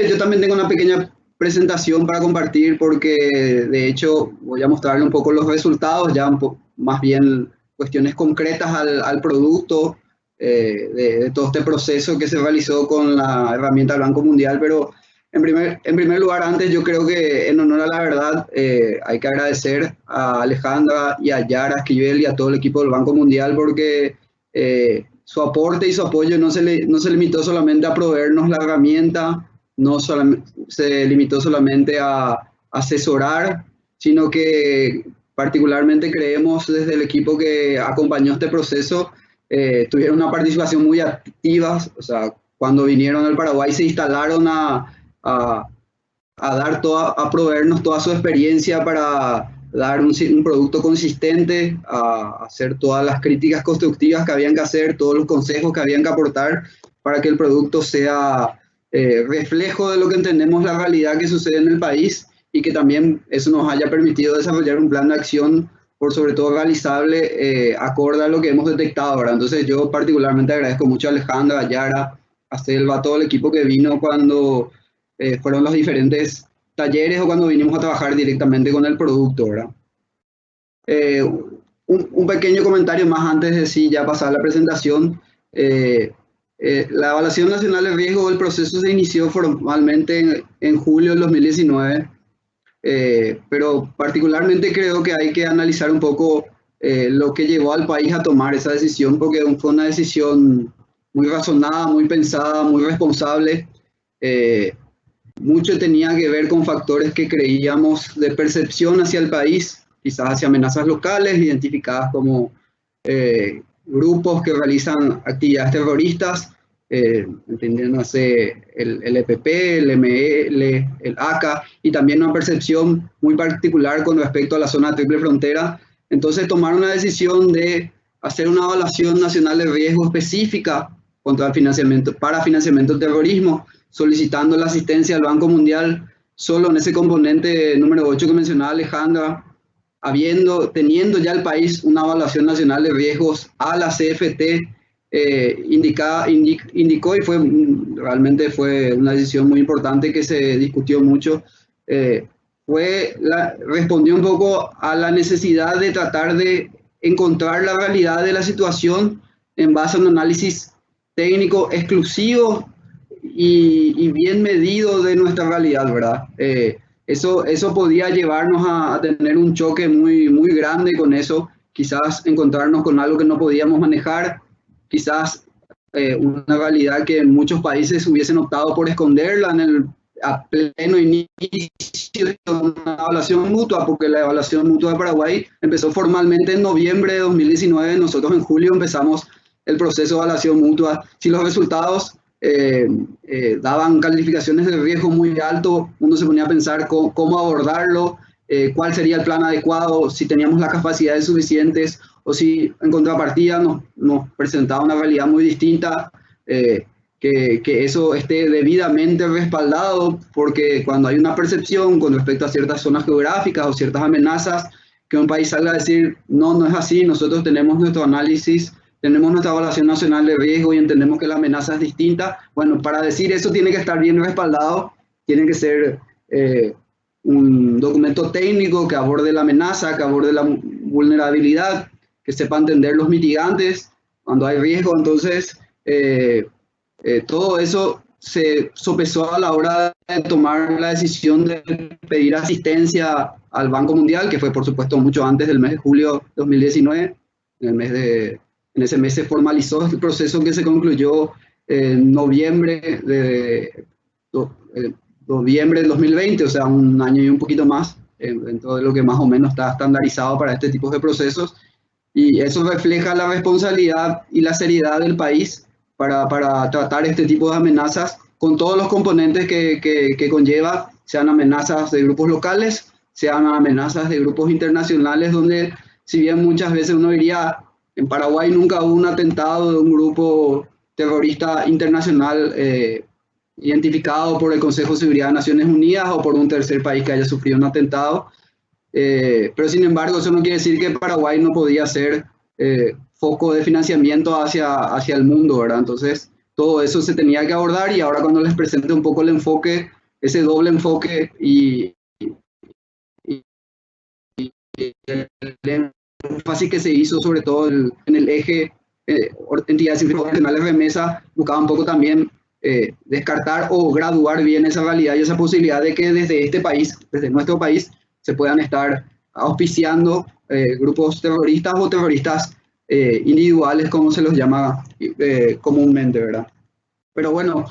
Speaker 5: Yo también tengo una pequeña presentación para compartir porque de hecho voy a mostrarle un poco los resultados, ya más bien cuestiones concretas al producto de todo este proceso que se realizó con la herramienta del Banco Mundial, pero en primer lugar, antes yo creo que en honor a la verdad hay que agradecer a Alejandra y a Yara Esquivel y a todo el equipo del Banco Mundial porque su aporte y su apoyo no se limitó solamente a proveernos la herramienta, no se limitó solamente a asesorar, sino que particularmente creemos desde el equipo que acompañó este proceso, tuvieron una participación muy activa. O sea, cuando vinieron al Paraguay se instalaron a proveernos toda su experiencia para dar un producto consistente, a hacer todas las críticas constructivas que habían que hacer, todos los consejos que habían que aportar para que el producto sea reflejo de lo que entendemos la realidad que sucede en el país, y que también eso nos haya permitido desarrollar un plan de acción, por sobre todo realizable, acorde a lo que hemos detectado, ¿verdad? Entonces yo particularmente agradezco mucho a Alejandra, a Yara, a Selva, a todo el equipo que vino cuando fueron los diferentes talleres o cuando vinimos a trabajar directamente con el producto, ¿verdad? Un pequeño comentario más antes de sí ya pasar la presentación. La Evaluación Nacional de Riesgo del proceso se inició formalmente en julio del 2019, pero particularmente creo que hay que analizar un poco lo que llevó al país a tomar esa decisión, porque fue una decisión muy razonada, muy pensada, muy responsable. Mucho tenía que ver con factores que creíamos de percepción hacia el país, quizás hacia amenazas locales identificadas como grupos que realizan actividades terroristas, entendiéndose el EPP, el ML, el ACA, y también una percepción muy particular con respecto a la zona de triple frontera. Entonces tomaron una decisión de hacer una evaluación nacional de riesgo específica contra el financiamiento, para financiamiento del terrorismo, solicitando la asistencia al Banco Mundial solo en ese componente número 8 que mencionaba Alejandra, teniendo ya el país una evaluación nacional de riesgos a la CFT indicó, y realmente fue una decisión muy importante que se discutió mucho, respondió un poco a la necesidad de tratar de encontrar la realidad de la situación en base a un análisis técnico exclusivo y bien medido de nuestra realidad, ¿verdad? Eso podía llevarnos a tener un choque muy, muy grande con eso, quizás encontrarnos con algo que no podíamos manejar, quizás una realidad que en muchos países hubiesen optado por esconderla a pleno inicio de una evaluación mutua, porque la evaluación mutua de Paraguay empezó formalmente en noviembre de 2019, nosotros en julio empezamos el proceso de evaluación mutua. Si los resultados daban calificaciones de riesgo muy alto, uno se ponía a pensar cómo abordarlo, cuál sería el plan adecuado, si teníamos las capacidades suficientes, o si en contrapartida nos presentaba una realidad muy distinta, que eso esté debidamente respaldado, porque cuando hay una percepción con respecto a ciertas zonas geográficas o ciertas amenazas, que un país salga a decir, no es así, nosotros tenemos nuestro análisis, tenemos nuestra evaluación nacional de riesgo y entendemos que la amenaza es distinta. Bueno, para decir eso tiene que estar bien respaldado, tiene que ser un documento técnico que aborde la amenaza, que aborde la vulnerabilidad, que sepa entender los mitigantes cuando hay riesgo. Entonces, todo eso se sopesó a la hora de tomar la decisión de pedir asistencia al Banco Mundial, que fue por supuesto mucho antes del mes de julio de 2019. En ese mes se formalizó el proceso que se concluyó en noviembre de 2020, o sea, un año y un poquito más, dentro de lo que más o menos está estandarizado para este tipo de procesos. Y eso refleja la responsabilidad y la seriedad del país para tratar este tipo de amenazas con todos los componentes que conlleva, sean amenazas de grupos locales, sean amenazas de grupos internacionales, donde si bien muchas veces uno diría, en Paraguay nunca hubo un atentado de un grupo terrorista internacional identificado por el Consejo de Seguridad de Naciones Unidas o por un tercer país que haya sufrido un atentado. Pero sin embargo, eso no quiere decir que Paraguay no podía ser foco de financiamiento hacia el mundo, ¿verdad? Entonces, todo eso se tenía que abordar, y ahora cuando les presente un poco el enfoque, ese doble enfoque y el énfasis que se hizo sobre todo en el eje entidades internacionales de remesa, buscaba un poco también descartar o graduar bien esa realidad y esa posibilidad de que desde este país, desde nuestro país, se puedan estar auspiciando grupos terroristas o terroristas individuales, como se los llama comúnmente, ¿verdad? Pero bueno,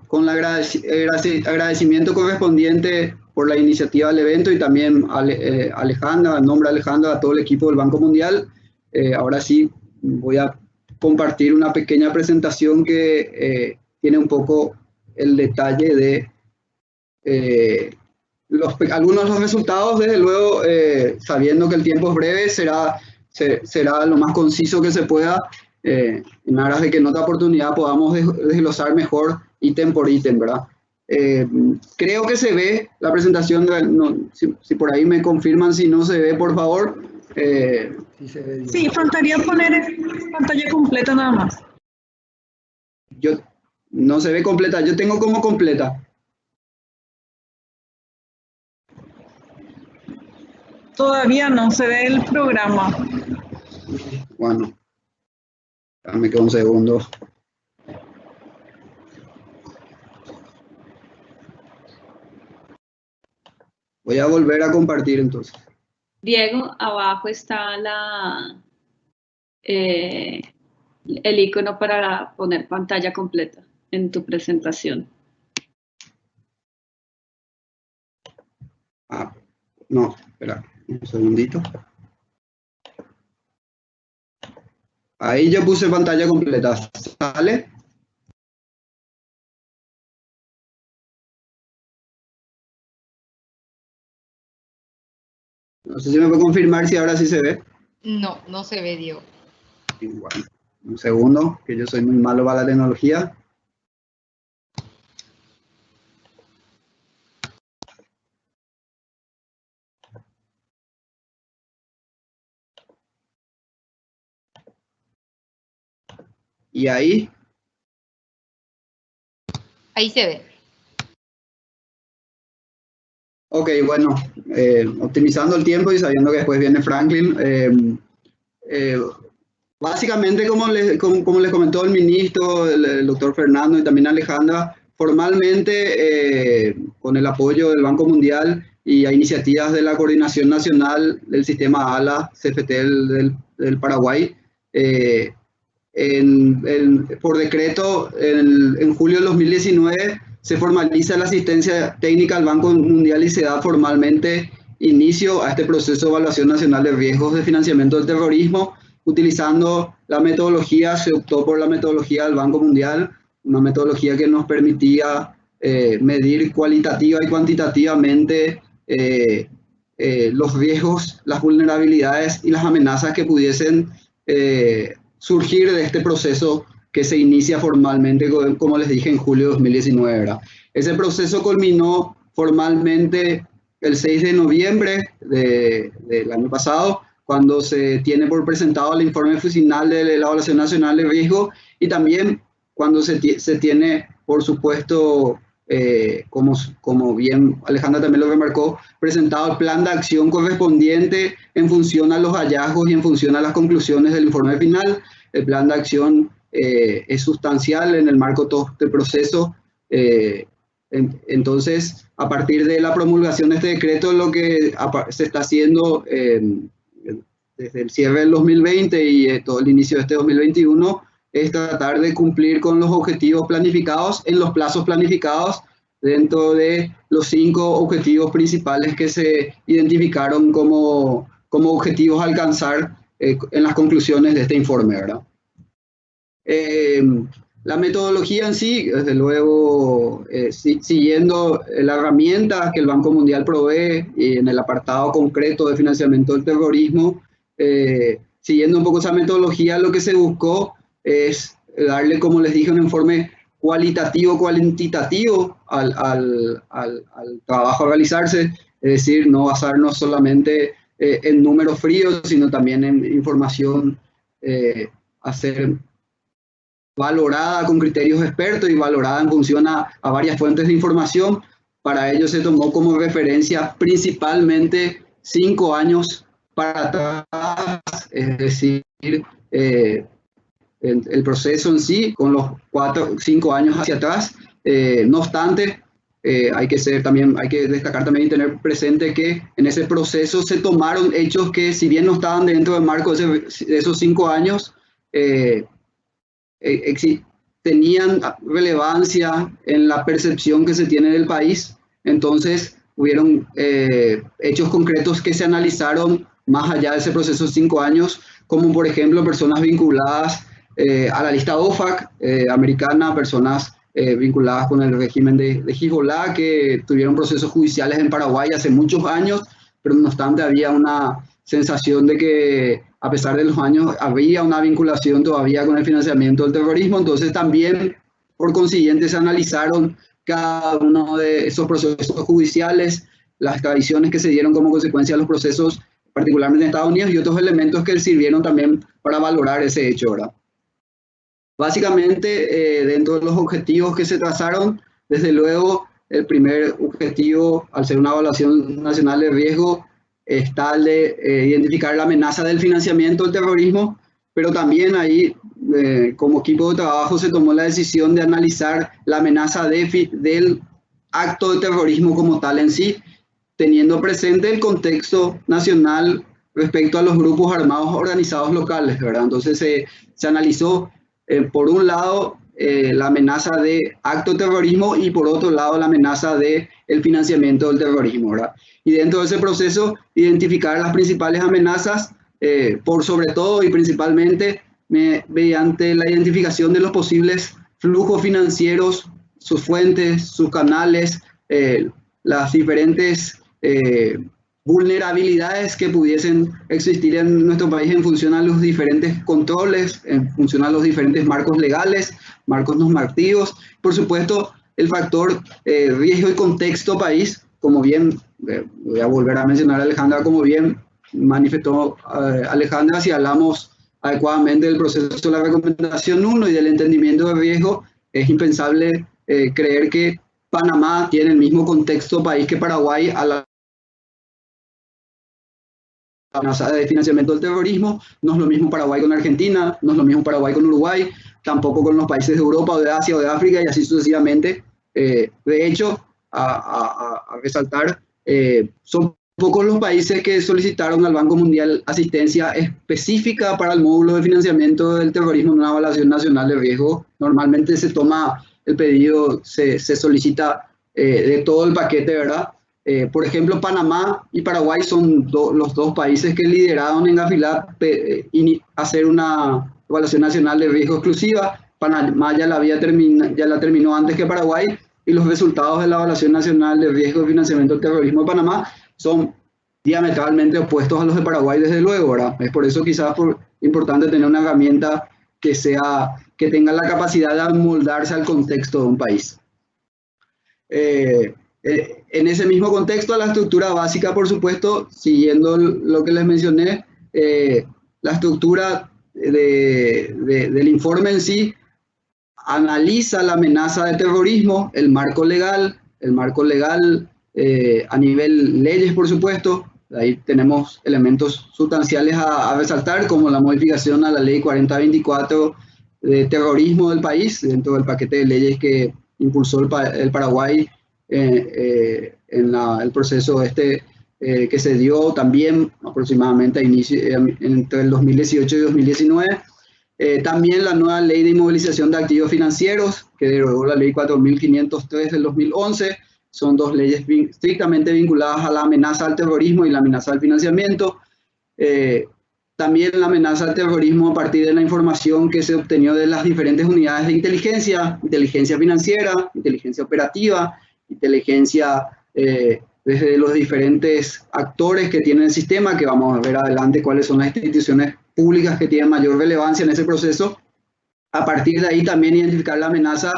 Speaker 5: con el agradecimiento correspondiente por la iniciativa del evento y también Alejandra, en nombre de Alejandra, a todo el equipo del Banco Mundial. Ahora sí voy a compartir una pequeña presentación que tiene un poco el detalle de algunos de los resultados. Desde luego, sabiendo que el tiempo es breve, será lo más conciso que se pueda, en aras de que en otra oportunidad podamos desglosar mejor ítem por ítem, ¿verdad? Creo que se ve la presentación, si por ahí me confirman si no se ve, por favor.
Speaker 1: Sí, faltaría poner pantalla completa nada más.
Speaker 5: No se ve completa, yo tengo como completa.
Speaker 1: Todavía no se ve el programa.
Speaker 5: Bueno, dame que un segundo. Voy a volver a compartir entonces.
Speaker 4: Diego, abajo está el icono para poner pantalla completa en tu presentación.
Speaker 5: No, espera, un segundito. Ahí yo puse pantalla completa. ¿Sale? No sé si me puede confirmar si ahora sí se ve.
Speaker 6: No, no se ve, Diego.
Speaker 5: Igual. Un segundo, que yo soy muy malo para la tecnología. Y ahí.
Speaker 6: Ahí se ve.
Speaker 5: Ok, bueno, optimizando el tiempo y sabiendo que después viene Franklin. Básicamente, como les comentó el ministro, el doctor Fernando y también Alejandra, formalmente, con el apoyo del Banco Mundial y a iniciativas de la Coordinación Nacional del Sistema ALA, CFT del Paraguay, por decreto, en julio del 2019, se formaliza la asistencia técnica al Banco Mundial y se da formalmente inicio a este proceso de evaluación nacional de riesgos de financiamiento del terrorismo. Utilizando la metodología, se optó por la metodología del Banco Mundial, una metodología que nos permitía medir cualitativa y cuantitativamente los riesgos, las vulnerabilidades y las amenazas que pudiesen surgir de este proceso que se inicia formalmente, como les dije, en julio de 2019, ¿verdad? Ese proceso culminó formalmente el 6 de noviembre del año pasado, cuando se tiene por presentado el informe final de la Evaluación Nacional de Riesgo, y también cuando se tiene, por supuesto, como bien Alejandra también lo remarcó, presentado el plan de acción correspondiente en función a los hallazgos y en función a las conclusiones del informe final. El plan de acción es sustancial en el marco de todo este proceso. Entonces, a partir de la promulgación de este decreto, lo que se está haciendo desde el cierre del 2020 y todo el inicio de este 2021 es tratar de cumplir con los objetivos planificados en los plazos planificados dentro de los 5 objetivos principales que se identificaron como objetivos a alcanzar en las conclusiones de este informe, ¿verdad? La metodología en sí, desde luego, siguiendo la herramienta que el Banco Mundial provee y en el apartado concreto de financiamiento del terrorismo, siguiendo un poco esa metodología, lo que se buscó es darle, como les dije, un informe cualitativo, cuantitativo al trabajo a realizarse, es decir, no basarnos solamente en números fríos, sino también en información a ser valorada con criterios expertos y valorada en función a varias fuentes de información. Para ello se tomó como referencia principalmente 5 años para atrás, es decir, el proceso en sí, con los 4 o 5 años hacia atrás. No obstante, hay que destacar también y tener presente que en ese proceso se tomaron hechos que, si bien no estaban dentro del marco de esos 5 años, tenían relevancia en la percepción que se tiene del país. Entonces, hubieron hechos concretos que se analizaron más allá de ese proceso de 5 años, como por ejemplo personas vinculadas a la lista OFAC americana, personas vinculadas con el régimen de Hezbollah, que tuvieron procesos judiciales en Paraguay hace muchos años, pero no obstante había una sensación de que a pesar de los años había una vinculación todavía con el financiamiento del terrorismo. Entonces también, por consiguiente, se analizaron cada uno de esos procesos judiciales, las extradiciones que se dieron como consecuencia de los procesos, particularmente en Estados Unidos, y otros elementos que sirvieron también para valorar ese hecho, ¿verdad? Básicamente, dentro de los objetivos que se trazaron, desde luego, el primer objetivo, al ser una evaluación nacional de riesgo, está el de identificar la amenaza del financiamiento del terrorismo, pero también ahí, como equipo de trabajo, se tomó la decisión de analizar la amenaza del acto de terrorismo como tal en sí, teniendo presente el contexto nacional respecto a los grupos armados organizados locales, ¿verdad? Entonces se analizó, por un lado, la amenaza de acto de terrorismo y por otro lado la amenaza del financiamiento del terrorismo, ¿verdad? Y dentro de ese proceso identificar las principales amenazas, por sobre todo y principalmente mediante la identificación de los posibles flujos financieros, sus fuentes, sus canales, las diferentes vulnerabilidades que pudiesen existir en nuestro país en función a los diferentes controles, en función a los diferentes marcos legales, marcos normativos. Por supuesto, el factor riesgo y contexto país, como bien, voy a volver a mencionar a Alejandra, como bien manifestó Alejandra, si hablamos adecuadamente del proceso de la recomendación 1 y del entendimiento de riesgo, es impensable creer que Panamá tiene el mismo contexto país que Paraguay a la amenaza de financiamiento del terrorismo. No es lo mismo Paraguay con Argentina, no es lo mismo Paraguay con Uruguay, tampoco con los países de Europa o de Asia o de África y así sucesivamente. De hecho, a resaltar, son pocos los países que solicitaron al Banco Mundial asistencia específica para el módulo de financiamiento del terrorismo en una evaluación nacional de riesgo. Normalmente se toma el pedido, se solicita de todo el paquete, ¿verdad? Por ejemplo, Panamá y Paraguay son los dos países que lideraron en GAFILAT hacer una evaluación nacional de riesgo exclusiva. Panamá ya la terminó antes que Paraguay, y los resultados de la evaluación nacional de riesgo de financiamiento del terrorismo de Panamá son diametralmente opuestos a los de Paraguay, desde luego, ¿verdad? Es por eso quizás importante tener una herramienta que tenga la capacidad de amoldarse al contexto de un país. En ese mismo contexto, la estructura básica, por supuesto, siguiendo lo que les mencioné, la estructura del informe en sí analiza la amenaza de terrorismo, el marco legal a nivel leyes, por supuesto. Ahí tenemos elementos sustanciales a resaltar, como la modificación a la ley 4024 de terrorismo del país, dentro del paquete de leyes que impulsó el Paraguay en el proceso que se dio también aproximadamente entre el 2018 y 2019. También la nueva ley de inmovilización de activos financieros, que derogó la ley 4503 del 2011. Son dos leyes estrictamente vinculadas a la amenaza al terrorismo y la amenaza al financiamiento. También la amenaza al terrorismo a partir de la información que se obtenió de las diferentes unidades de inteligencia financiera, inteligencia operativa, inteligencia desde los diferentes actores que tienen el sistema, que vamos a ver adelante cuáles son las instituciones públicas que tienen mayor relevancia en ese proceso. A partir de ahí también identificar la amenaza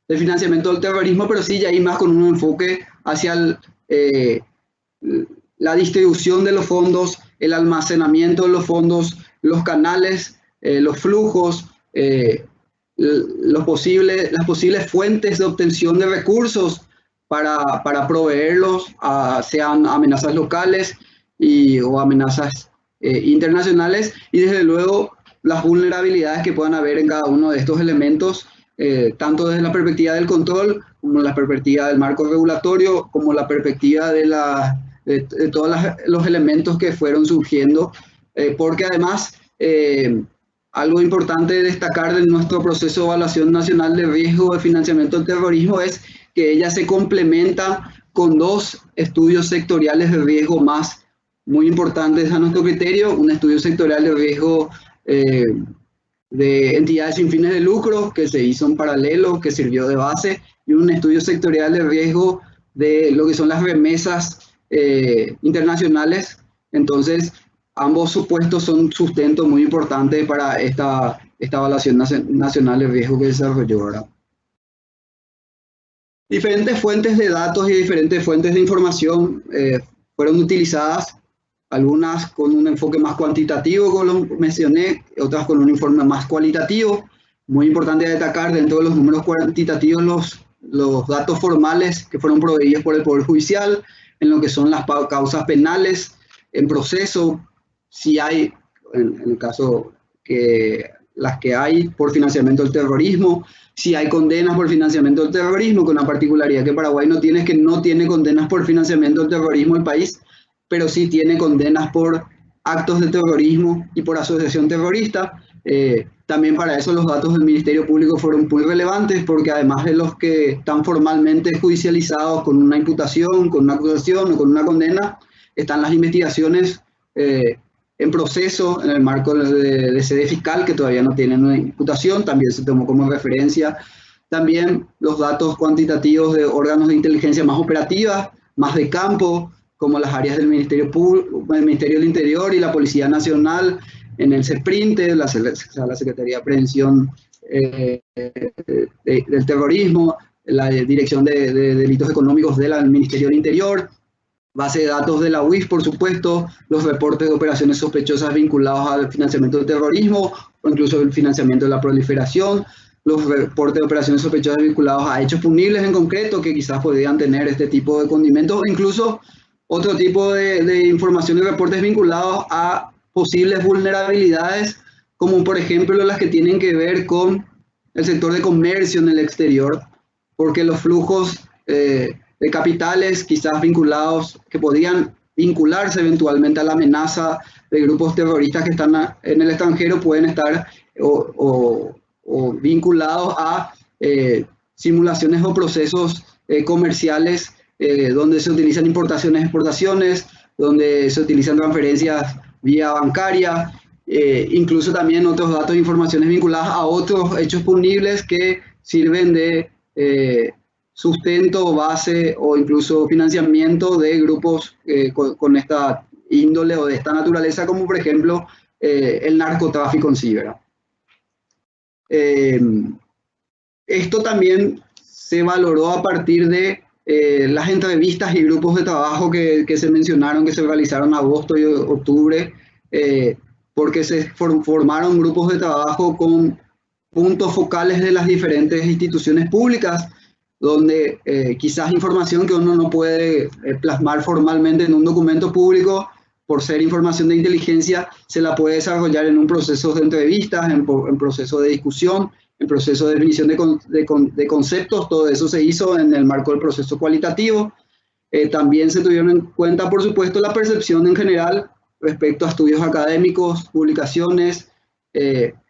Speaker 5: del financiamiento del terrorismo, pero sí ya hay más con un enfoque hacia la distribución de los fondos, el almacenamiento de los fondos, los canales, los flujos, las posibles fuentes de obtención de recursos para proveerlos, sean amenazas locales o amenazas internacionales, y desde luego las vulnerabilidades que puedan haber en cada uno de estos elementos, tanto desde la perspectiva del control, como la perspectiva del marco regulatorio, como la perspectiva de todos los elementos que fueron surgiendo, porque además algo importante destacar de nuestro proceso de evaluación nacional de riesgo de financiamiento del terrorismo es que ella se complementa con 2 estudios sectoriales de riesgo más muy importantes a nuestro criterio: un estudio sectorial de riesgo de entidades sin fines de lucro que se hizo en paralelo, que sirvió de base, y un estudio sectorial de riesgo de lo que son las remesas internacionales. Entonces, ambos supuestos son sustento muy importante para esta evaluación nacional de riesgo que desarrolló ahora. Diferentes fuentes de datos y diferentes fuentes de información fueron utilizadas, algunas con un enfoque más cuantitativo, como lo mencioné, otras con un informe más cualitativo. Muy importante destacar dentro de los números cuantitativos los datos formales que fueron proveídos por el Poder Judicial, en lo que son las causas penales en proceso, si hay, en el caso que las que hay por financiamiento del terrorismo, si hay condenas por financiamiento del terrorismo, con la particularidad que Paraguay no tiene, es que no tiene condenas por financiamiento del terrorismo el país, pero sí tiene condenas por actos de terrorismo y por asociación terrorista. También para eso los datos del Ministerio Público fueron muy relevantes, porque además de los que están formalmente judicializados con una imputación, con una acusación o con una condena, están las investigaciones en proceso en el marco de sede fiscal, que todavía no tienen una imputación, también se tomó como referencia. También los datos cuantitativos de órganos de inteligencia más operativas, más de campo, como las áreas del Ministerio del Interior y la Policía Nacional, en el CEPRINTE, la Secretaría de Prevención del Terrorismo, la Dirección de Delitos Económicos del Ministerio del Interior, base de datos de la UIF, por supuesto, los reportes de operaciones sospechosas vinculados al financiamiento del terrorismo o incluso el financiamiento de la proliferación, los reportes de operaciones sospechosas vinculados a hechos punibles en concreto que quizás podrían tener este tipo de condimentos, o incluso otro tipo de información y reportes vinculados a posibles vulnerabilidades, como por ejemplo las que tienen que ver con el sector de comercio en el exterior, porque los flujos de capitales quizás vinculados, que podrían vincularse eventualmente a la amenaza de grupos terroristas que están en el extranjero, pueden estar o vinculados a simulaciones o procesos comerciales donde se utilizan importaciones y exportaciones, donde se utilizan transferencias vía bancaria, incluso también otros datos e informaciones vinculadas a otros hechos punibles que sirven de sustento, base o incluso financiamiento de grupos con esta índole o de esta naturaleza, como por ejemplo el narcotráfico en sí, ¿verdad? Esto también se valoró a partir de las entrevistas y grupos de trabajo que se mencionaron, que se realizaron en agosto y octubre, porque se formaron grupos de trabajo con puntos focales de las diferentes instituciones públicas, donde quizás información que uno no puede plasmar formalmente en un documento público, por ser información de inteligencia, se la puede desarrollar en un proceso de entrevistas, en proceso de discusión, en proceso de definición de conceptos. Todo eso se hizo en el marco del proceso cualitativo. También se tuvieron en cuenta, por supuesto, la percepción en general respecto a estudios académicos, publicaciones,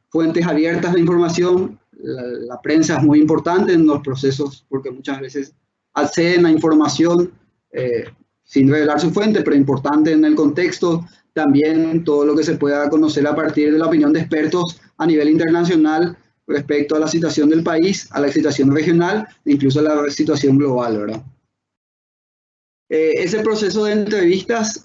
Speaker 5: fuentes abiertas de información. La prensa es muy importante en los procesos porque muchas veces acceden a información sin revelar su fuente, pero importante en el contexto. También todo lo que se pueda conocer a partir de la opinión de expertos a nivel internacional respecto a la situación del país, a la situación regional e incluso a la situación global, ¿verdad? Ese proceso de entrevistas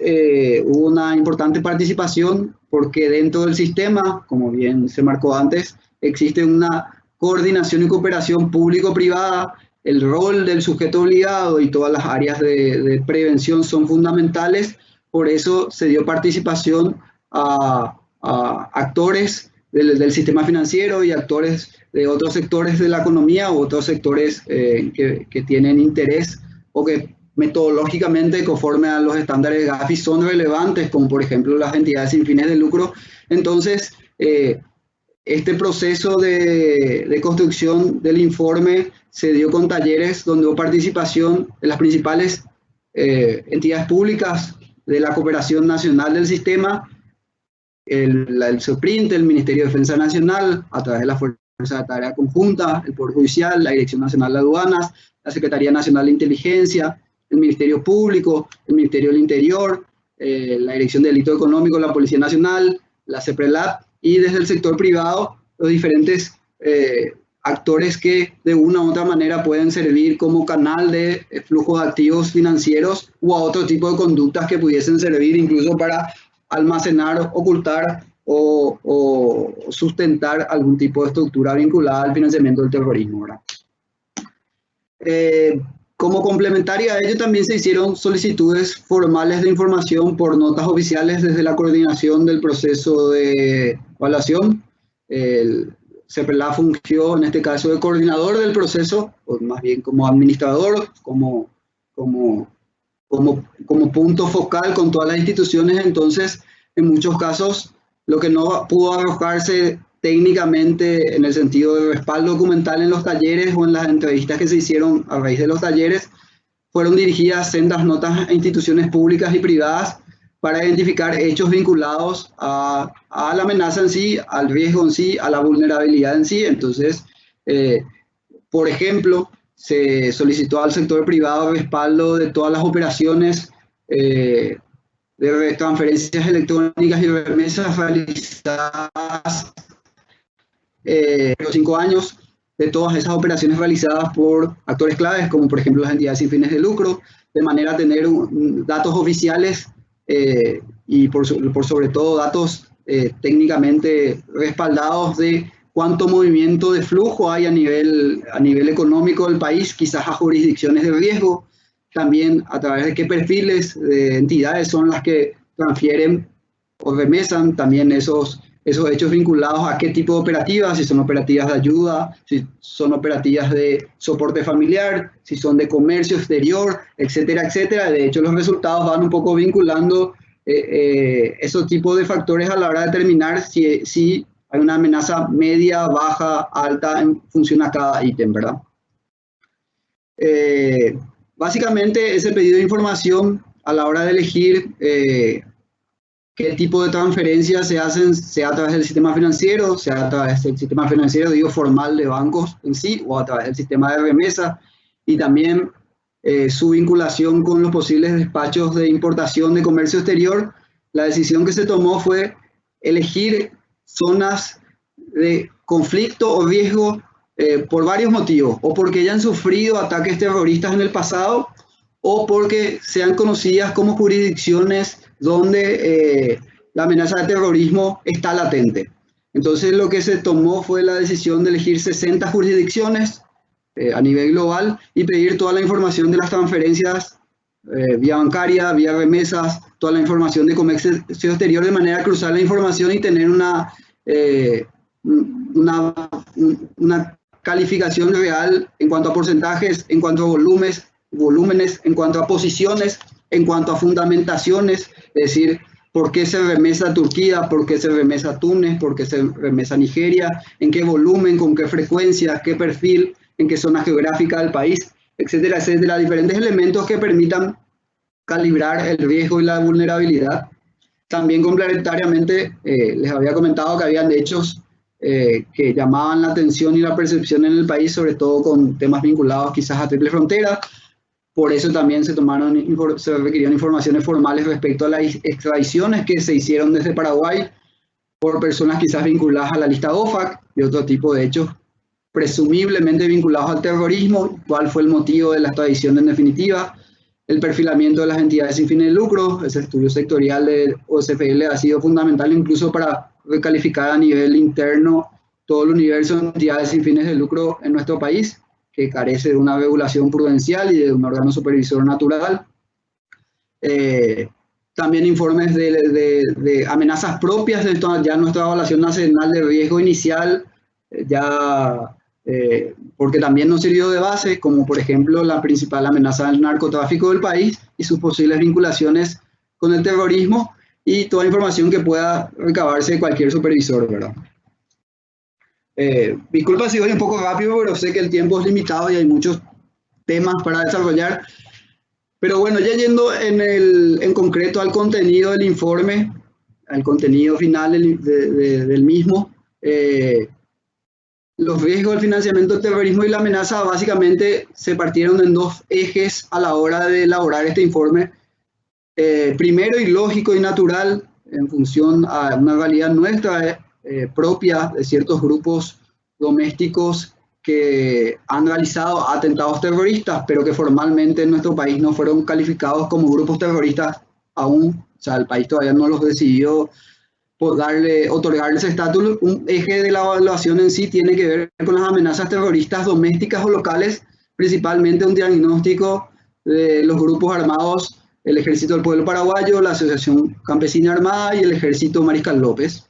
Speaker 5: hubo una importante participación porque dentro del sistema, como bien se marcó antes, existe una coordinación y cooperación público-privada. El rol del sujeto obligado y todas las áreas de prevención son fundamentales. Por eso se dio participación a actores del sistema financiero y actores de otros sectores de la economía u otros sectores que tienen interés o que metodológicamente, conforme a los estándares de Gafi, son relevantes, como por ejemplo las entidades sin fines de lucro. Entonces, este proceso de construcción del informe se dio con talleres donde hubo participación de las principales entidades públicas de la cooperación nacional del sistema, el CEPRINTE, el Ministerio de Defensa Nacional, a través de la Fuerza de Tarea Conjunta, el Poder Judicial, la Dirección Nacional de Aduanas, la Secretaría Nacional de Inteligencia, el Ministerio Público, el Ministerio del Interior, la Dirección de Delito Económico, la Policía Nacional, la CEPRELAT, y desde el sector privado los diferentes actores que de una u otra manera pueden servir como canal de flujo de activos financieros u a otro tipo de conductas que pudiesen servir incluso para almacenar, ocultar o sustentar algún tipo de estructura vinculada al financiamiento del terrorismo, ¿verdad? Como complementaria a ello también se hicieron solicitudes formales de información por notas oficiales desde la coordinación del proceso de evaluación. El CEPRELAT fungió en este caso de coordinador del proceso, o más bien como administrador, como punto focal con todas las instituciones. Entonces, en muchos casos, lo que no pudo arrojarse técnicamente en el sentido de respaldo documental en los talleres o en las entrevistas que se hicieron a raíz de los talleres, fueron dirigidas sendas notas a instituciones públicas y privadas para identificar hechos vinculados a la amenaza en sí, al riesgo en sí, a la vulnerabilidad en sí. Entonces, por ejemplo, se solicitó al sector privado respaldo de todas las operaciones de transferencias electrónicas y remesas realizadas los 5 años, de todas esas operaciones realizadas por actores claves, como por ejemplo las entidades sin fines de lucro, de manera a tener datos oficiales y por sobre todo datos técnicamente respaldados de cuánto movimiento de flujo hay a nivel económico del país, quizás a jurisdicciones de riesgo, también a través de qué perfiles de entidades son las que transfieren o remesan también esos hechos vinculados a qué tipo de operativas, si son operativas de ayuda, si son operativas de soporte familiar, si son de comercio exterior, etcétera, etcétera. De hecho, los resultados van un poco vinculando esos tipos de factores a la hora de determinar si hay una amenaza media, baja, alta en función a cada ítem, ¿verdad? Básicamente, ese pedido de información a la hora de elegir qué tipo de transferencias se hacen, sea a través del sistema financiero, sea a través del sistema financiero, digo, formal de bancos en sí, o a través del sistema de remesa, y también su vinculación con los posibles despachos de importación de comercio exterior. La decisión que se tomó fue elegir zonas de conflicto o riesgo por varios motivos, o porque ya han sufrido ataques terroristas en el pasado, o porque sean conocidas como jurisdicciones donde la amenaza de terrorismo está latente. Entonces lo que se tomó fue la decisión de elegir 60 jurisdicciones a nivel global y pedir toda la información de las transferencias vía bancaria, vía remesas, toda la información de comercio exterior, de manera a cruzar la información y tener una calificación real en cuanto a porcentajes, en cuanto a volúmenes, en cuanto a posiciones, en cuanto a fundamentaciones, es decir, por qué se remesa a Turquía, por qué se remesa a Túnez, por qué se remesa a Nigeria, en qué volumen, con qué frecuencia, qué perfil, en qué zona geográfica del país, etcétera, etcétera, diferentes elementos que permitan calibrar el riesgo y la vulnerabilidad. También complementariamente les había comentado que habían hechos que llamaban la atención y la percepción en el país, sobre todo con temas vinculados quizás a triple frontera. Por eso también se requirieron informaciones formales respecto a las extradiciones que se hicieron desde Paraguay por personas quizás vinculadas a la lista OFAC y otro tipo de hechos presumiblemente vinculados al terrorismo, cuál fue el motivo de la extradición en definitiva, el perfilamiento de las entidades sin fines de lucro. Ese estudio sectorial de OSFL ha sido fundamental incluso para recalificar a nivel interno todo el universo de entidades sin fines de lucro en nuestro país, que carece de una regulación prudencial y de un órgano supervisor natural. También informes de amenazas propias de ya nuestra evaluación nacional de riesgo inicial, porque también nos sirvió de base, como por ejemplo la principal amenaza del narcotráfico del país y sus posibles vinculaciones con el terrorismo, y toda información que pueda recabarse de cualquier supervisor, ¿verdad? Disculpa si voy un poco rápido, pero sé que el tiempo es limitado y hay muchos temas para desarrollar. Pero bueno, ya yendo en concreto al contenido del informe, al contenido final del mismo, los riesgos del financiamiento del terrorismo y la amenaza básicamente se partieron en dos ejes a la hora de elaborar este informe. Primero, y lógico y natural, en función a una realidad nuestra propia de ciertos grupos domésticos que han realizado atentados terroristas, pero que formalmente en nuestro país no fueron calificados como grupos terroristas aún. O sea, el país todavía no los decidió otorgarles ese estatus. Un eje de la evaluación en sí tiene que ver con las amenazas terroristas domésticas o locales, principalmente un diagnóstico de los grupos armados, el Ejército del Pueblo Paraguayo, la Asociación Campesina Armada y el Ejército Mariscal López.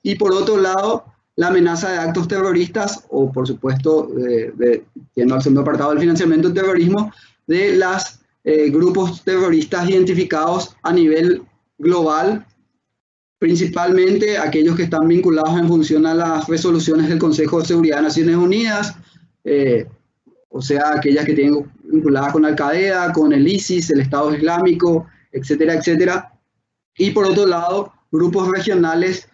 Speaker 5: Y por otro lado, la amenaza de actos terroristas, o por supuesto, yendo al segundo apartado del financiamiento del terrorismo, de los grupos terroristas identificados a nivel global, principalmente aquellos que están vinculados en función a las resoluciones del Consejo de Seguridad de Naciones Unidas, o sea, aquellas que tienen vinculadas con Al-Qaeda, con el ISIS, el Estado Islámico, etcétera, etcétera. Y por otro lado, grupos regionales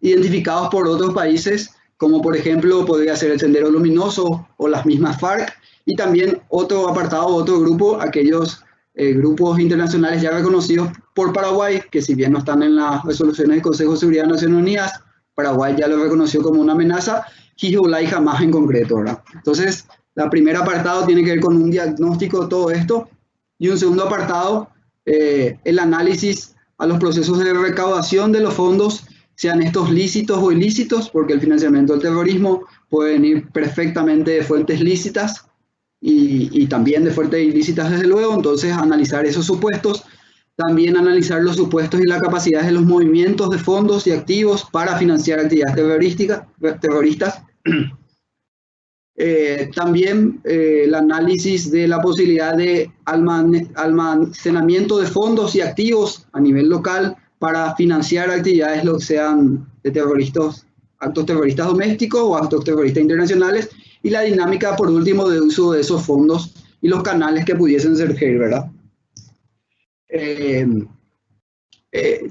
Speaker 5: identificados por otros países, como por ejemplo podría ser el Sendero Luminoso o las mismas FARC, y también otro apartado, otro grupo, aquellos grupos internacionales ya reconocidos por Paraguay, que si bien no están en las resoluciones del Consejo de Seguridad de Naciones Unidas, Paraguay ya lo reconoció como una amenaza, Hezbollah y Hamas en concreto, ¿verdad? Entonces, el primer apartado tiene que ver con un diagnóstico de todo esto, y un segundo apartado, el análisis a los procesos de recaudación de los fondos, sean estos lícitos o ilícitos, porque el financiamiento del terrorismo puede venir perfectamente de fuentes lícitas y también de fuentes ilícitas desde luego. Entonces analizar esos supuestos, también analizar los supuestos y la capacidad de los movimientos de fondos y activos para financiar actividades terroristas. También el análisis de la posibilidad de almacenamiento de fondos y activos a nivel local para financiar actividades, lo que sean de terroristas, actos terroristas domésticos o actos terroristas internacionales, y la dinámica, por último, de uso de esos fondos y los canales que pudiesen surgir, ¿verdad?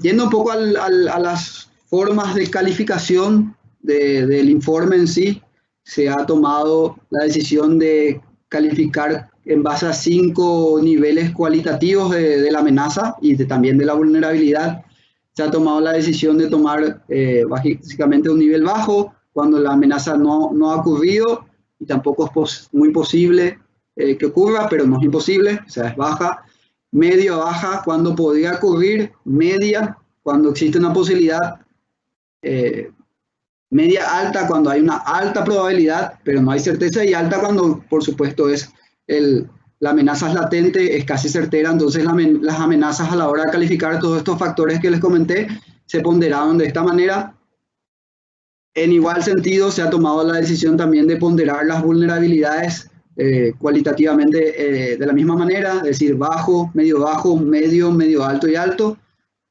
Speaker 5: Yendo un poco a las formas de calificación del informe en sí, se ha tomado la decisión de calificar en base a 5 niveles cualitativos de la amenaza y también de la vulnerabilidad. Se ha tomado la decisión de tomar básicamente un nivel bajo cuando la amenaza no ha ocurrido, y tampoco es muy posible que ocurra, pero no es imposible, o sea, es baja. Medio a baja cuando podría ocurrir, media cuando existe una posibilidad, media alta cuando hay una alta probabilidad, pero no hay certeza, y alta cuando, por supuesto, la amenaza es latente, es casi certera. Entonces las amenazas, a la hora de calificar todos estos factores que les comenté, se ponderaron de esta manera. En igual sentido, se ha tomado la decisión también de ponderar las vulnerabilidades cualitativamente de la misma manera, es decir, bajo, medio, medio alto y alto.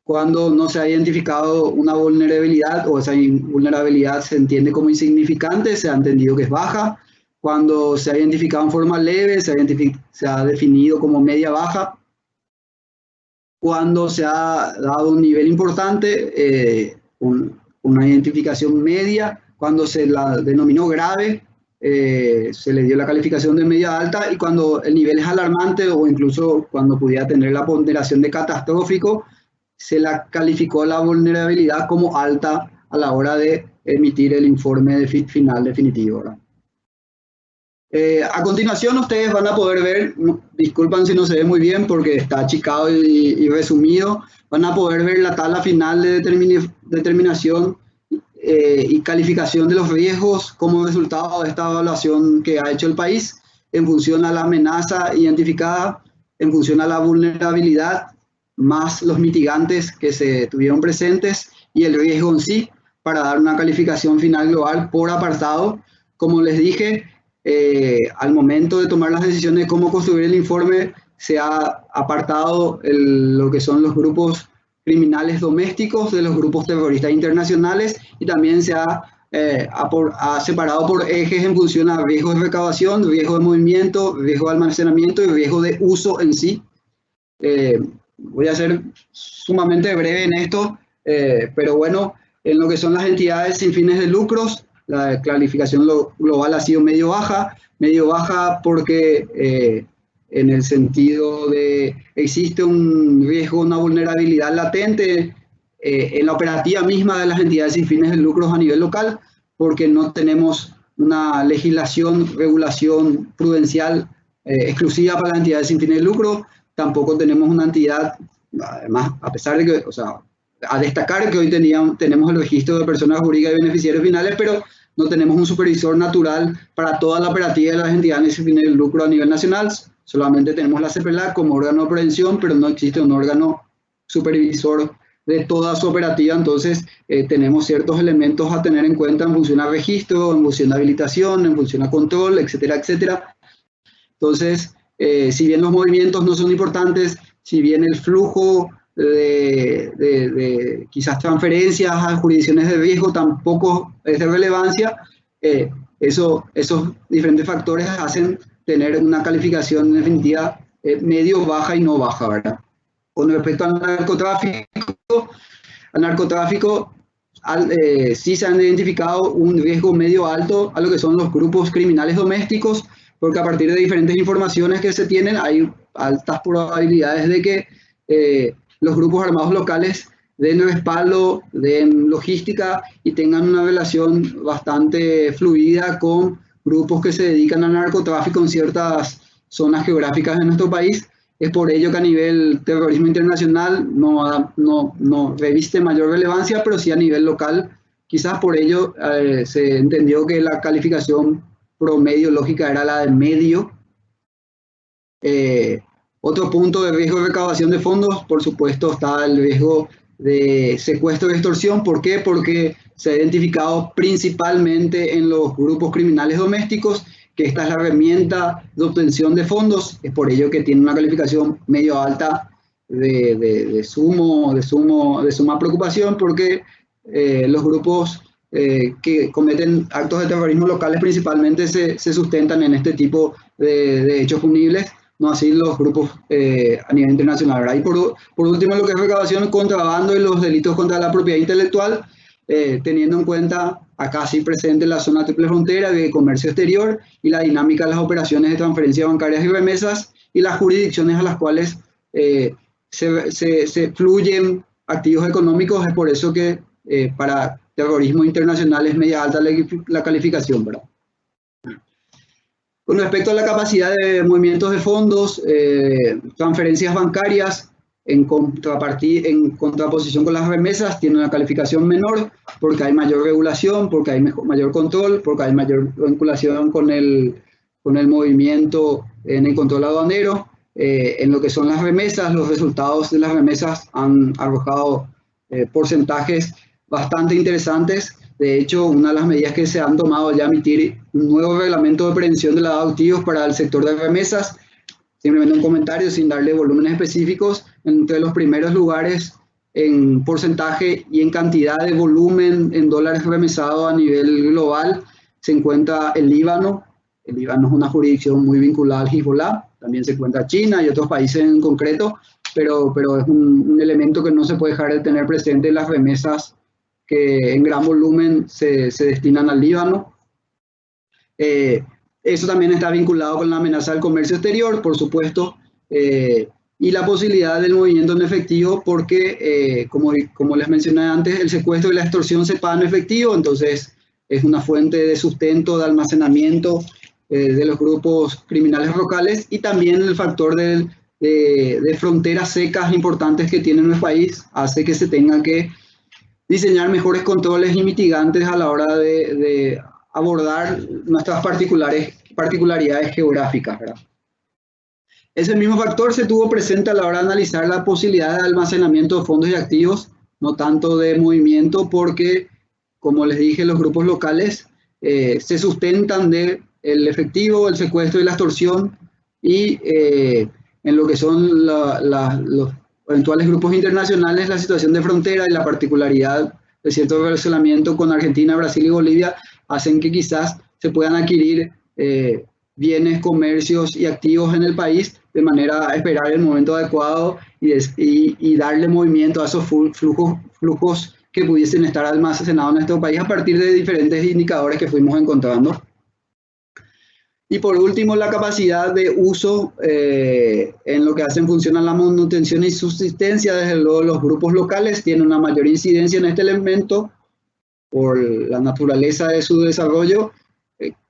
Speaker 5: Cuando no se ha identificado una vulnerabilidad, o esa vulnerabilidad se entiende como insignificante, se ha entendido que es baja. Cuando se ha identificado en forma leve, se ha definido como media baja. Cuando se ha dado un nivel importante, una identificación media. Cuando se la denominó grave, se le dio la calificación de media alta, y cuando el nivel es alarmante, o incluso cuando pudiera tener la ponderación de catastrófico, se la calificó la vulnerabilidad como alta a la hora de emitir el informe final definitivo, ¿verdad? A continuación ustedes van a poder ver, disculpan si no se ve muy bien porque está achicado y resumido, van a poder ver la tabla final de determinación y calificación de los riesgos como resultado de esta evaluación que ha hecho el país en función a la amenaza identificada, en función a la vulnerabilidad, más los mitigantes que se tuvieron presentes y el riesgo en sí, para dar una calificación final global por apartado. Como les dije, al momento de tomar las decisiones de cómo construir el informe, se ha apartado lo que son los grupos criminales domésticos de los grupos terroristas internacionales, y también se ha separado por ejes en función a riesgo de recaudación, riesgo de movimiento, riesgo de almacenamiento y riesgo de uso en sí. Voy a ser sumamente breve en esto, pero bueno, en lo que son las entidades sin fines de lucros, la calificación global ha sido medio baja porque en el sentido de existe un riesgo, una vulnerabilidad latente en la operativa misma de las entidades sin fines de lucro a nivel local, porque no tenemos una legislación, regulación prudencial exclusiva para las entidades sin fines de lucro, tampoco tenemos una entidad, además, a pesar de que, o sea, a destacar que hoy tenemos el registro de personas jurídicas y beneficiarios finales, pero no tenemos un supervisor natural para toda la operativa de las entidades sin fines de lucro a nivel nacional, solamente tenemos la CPLAC como órgano de prevención, pero no existe un órgano supervisor de toda su operativa, entonces tenemos ciertos elementos a tener en cuenta en función a registro, en función a habilitación, en función a control, etcétera, etcétera. Entonces, si bien los movimientos no son importantes, si bien el flujo de quizás transferencias a jurisdicciones de riesgo tampoco es de relevancia, esos diferentes factores hacen tener una calificación en definitiva medio baja y no baja, ¿verdad? Con respecto al narcotráfico sí se han identificado un riesgo medio alto a lo que son los grupos criminales domésticos, porque a partir de diferentes informaciones que se tienen hay altas probabilidades de que los grupos armados locales den respaldo, den logística y tengan una relación bastante fluida con grupos que se dedican al narcotráfico en ciertas zonas geográficas de nuestro país. Es por ello que a nivel terrorismo internacional no reviste mayor relevancia, pero sí a nivel local. Quizás por ello se entendió que la calificación promedio lógica era la de medio. Otro punto de riesgo de recaudación de fondos, por supuesto, está el riesgo de secuestro y extorsión. ¿Por qué? Porque se ha identificado principalmente en los grupos criminales domésticos que esta es la herramienta de obtención de fondos, es por ello que tiene una calificación medio alta de suma preocupación, porque los grupos que cometen actos de terrorismo locales principalmente se sustentan en este tipo de hechos punibles, no así los grupos a nivel internacional, ¿verdad? Y por último, lo que es recaudación, contrabando y los delitos contra la propiedad intelectual, teniendo en cuenta acá sí presente la zona triple frontera de comercio exterior y la dinámica de las operaciones de transferencias bancarias y remesas y las jurisdicciones a las cuales se fluyen activos económicos. Es por eso que para terrorismo internacional es media alta la calificación, ¿verdad? Con respecto a la capacidad de movimientos de fondos, transferencias bancarias, en contraposición con las remesas, tiene una calificación menor porque hay mayor regulación, porque hay mayor control, porque hay mayor vinculación con el movimiento en el control aduanero. En lo que son las remesas, los resultados de las remesas han arrojado porcentajes bastante interesantes. De hecho, una de las medidas que se han tomado ya emitir un nuevo reglamento de prevención de lavado de activos para el sector de remesas. Simplemente un comentario sin darle volúmenes específicos. Entre los primeros lugares en porcentaje y en cantidad de volumen en dólares remesados a nivel global se encuentra el Líbano. El Líbano es una jurisdicción muy vinculada al Hezbollah. También se encuentra China y otros países en concreto, pero es un elemento que no se puede dejar de tener presente en las remesas que en gran volumen se destinan al Líbano. Eso también está vinculado con la amenaza del comercio exterior, por supuesto, y la posibilidad del movimiento en efectivo, porque, como les mencioné antes, el secuestro y la extorsión se pagan en efectivo, entonces es una fuente de sustento, de almacenamiento de los grupos criminales locales, y también el factor de fronteras secas importantes que tiene nuestro país hace que se tenga que diseñar mejores controles y mitigantes a la hora de abordar nuestras particularidades geográficas, ¿verdad? Ese mismo factor se tuvo presente a la hora de analizar la posibilidad de almacenamiento de fondos y activos, no tanto de movimiento, porque, como les dije, los grupos locales se sustentan del efectivo, el secuestro y la extorsión, y en lo que son los eventuales grupos internacionales, la situación de frontera y la particularidad de cierto relacionamiento con Argentina, Brasil y Bolivia hacen que quizás se puedan adquirir bienes, comercios y activos en el país de manera a esperar el momento adecuado y darle movimiento a esos flujos que pudiesen estar almacenados en nuestro país a partir de diferentes indicadores que fuimos encontrando. Y por último, la capacidad de uso en lo que hacen función a la manutención y subsistencia. Desde luego, los grupos locales tienen una mayor incidencia en este elemento por la naturaleza de su desarrollo,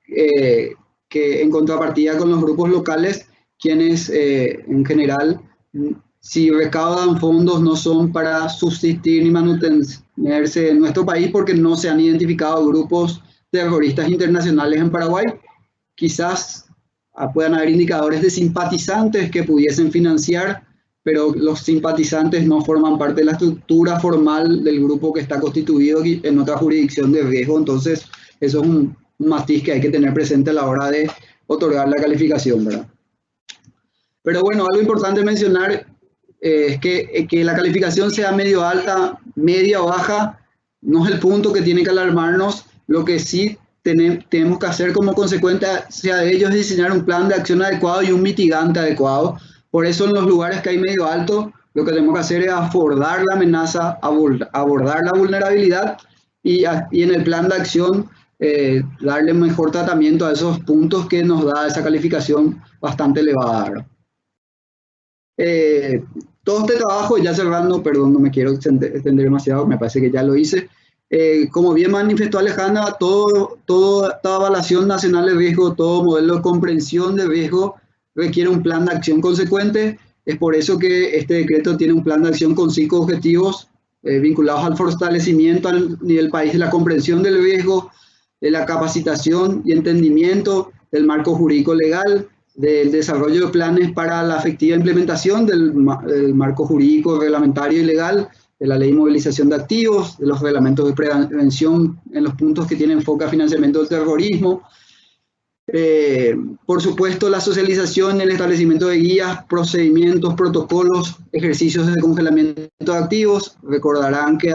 Speaker 5: que en contrapartida con los grupos locales, quienes en general, si recaudan fondos, no son para subsistir ni mantenerse en nuestro país porque no se han identificado grupos terroristas internacionales en Paraguay. Quizás puedan haber indicadores de simpatizantes que pudiesen financiar, pero los simpatizantes no forman parte de la estructura formal del grupo que está constituido en otra jurisdicción de riesgo. Entonces, eso es un matiz que hay que tener presente a la hora de otorgar la calificación, ¿verdad? Pero bueno, algo importante mencionar es que la calificación sea medio alta, media o baja, no es el punto que tiene que alarmarnos. Lo que sí tenemos que hacer como consecuencia de ello es diseñar un plan de acción adecuado y un mitigante adecuado. Por eso en los lugares que hay medio alto, lo que tenemos que hacer es abordar la amenaza, abordar la vulnerabilidad y en el plan de acción darle mejor tratamiento a esos puntos que nos da esa calificación bastante elevada. Todo este trabajo, ya cerrando, perdón, no me quiero extender demasiado, me parece que ya lo hice. Como bien manifestó Alejandra, toda evaluación nacional de riesgo, todo modelo de comprensión de riesgo requiere un plan de acción consecuente. Es por eso que este decreto tiene un plan de acción con 5 objetivos vinculados al fortalecimiento a nivel país de la comprensión del riesgo, de la capacitación y entendimiento del marco jurídico legal, del desarrollo de planes para la efectiva implementación del marco jurídico, reglamentario y legal, de la ley de movilización de activos, de los reglamentos de prevención en los puntos que tienen enfoque a financiamiento del terrorismo. Por supuesto, la socialización y el establecimiento de guías, procedimientos, protocolos, ejercicios de congelamiento de activos. Recordarán que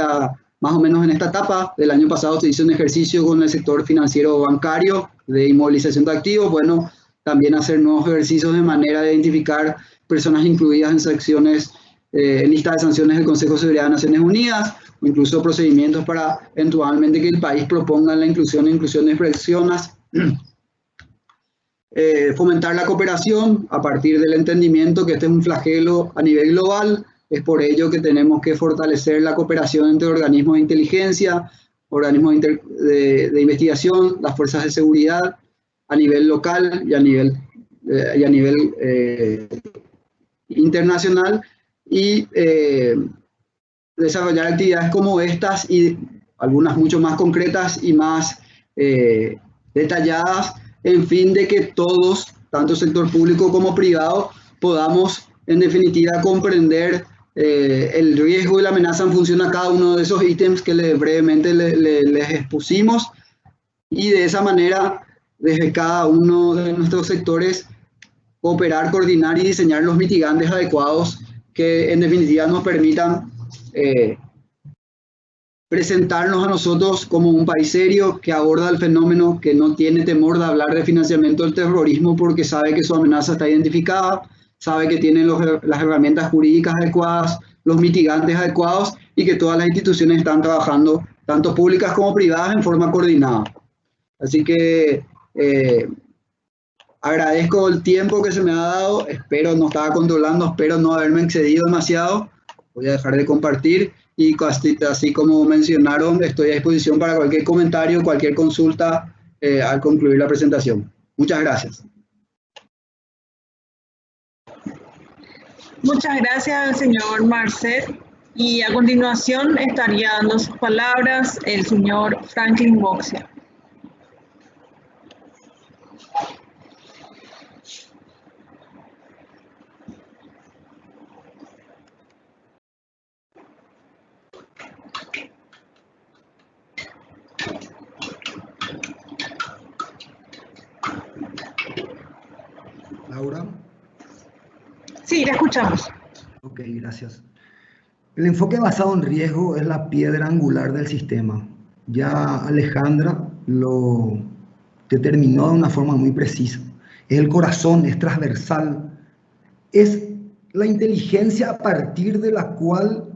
Speaker 5: más o menos en esta etapa del año pasado se hizo un ejercicio con el sector financiero bancario de inmovilización de activos. Bueno, también hacer nuevos ejercicios de manera de identificar personas incluidas en sanciones, en lista de sanciones del Consejo de Seguridad de Naciones Unidas, o incluso procedimientos para eventualmente que el país proponga la inclusión de personas. Fomentar la cooperación a partir del entendimiento que este es un flagelo a nivel global. Es por ello que tenemos que fortalecer la cooperación entre organismos de inteligencia, organismos de investigación, las fuerzas de seguridad a nivel local y a nivel internacional, y desarrollar actividades como estas y algunas mucho más concretas y más detalladas, en fin de que todos, tanto sector público como privado, podamos en definitiva comprender el riesgo y la amenaza en función a cada uno de esos ítems que brevemente les expusimos, y de esa manera desde cada uno de nuestros sectores cooperar, coordinar y diseñar los mitigantes adecuados que en definitiva nos permitan presentarnos a nosotros como un país serio que aborda el fenómeno, que no tiene temor de hablar de financiamiento del terrorismo porque sabe que su amenaza está identificada, sabe que tiene las herramientas jurídicas adecuadas, los mitigantes adecuados, y que todas las instituciones están trabajando, tanto públicas como privadas, en forma coordinada. Así que agradezco el tiempo que se me ha dado, espero no estaba controlando, espero no haberme excedido demasiado. Voy a dejar de compartir y así como mencionaron, estoy a disposición para cualquier comentario, cualquier consulta al concluir la presentación. Muchas gracias.
Speaker 1: Muchas gracias, señor Marcet. Y a continuación estaría dando sus palabras el señor Franklin Boxia.
Speaker 7: Laura.
Speaker 1: Sí, la escuchamos.
Speaker 7: Ok, gracias. El enfoque basado en riesgo es la piedra angular del sistema. Ya Alejandra lo determinó de una forma muy precisa. Es el corazón, es transversal. Es la inteligencia a partir de la cual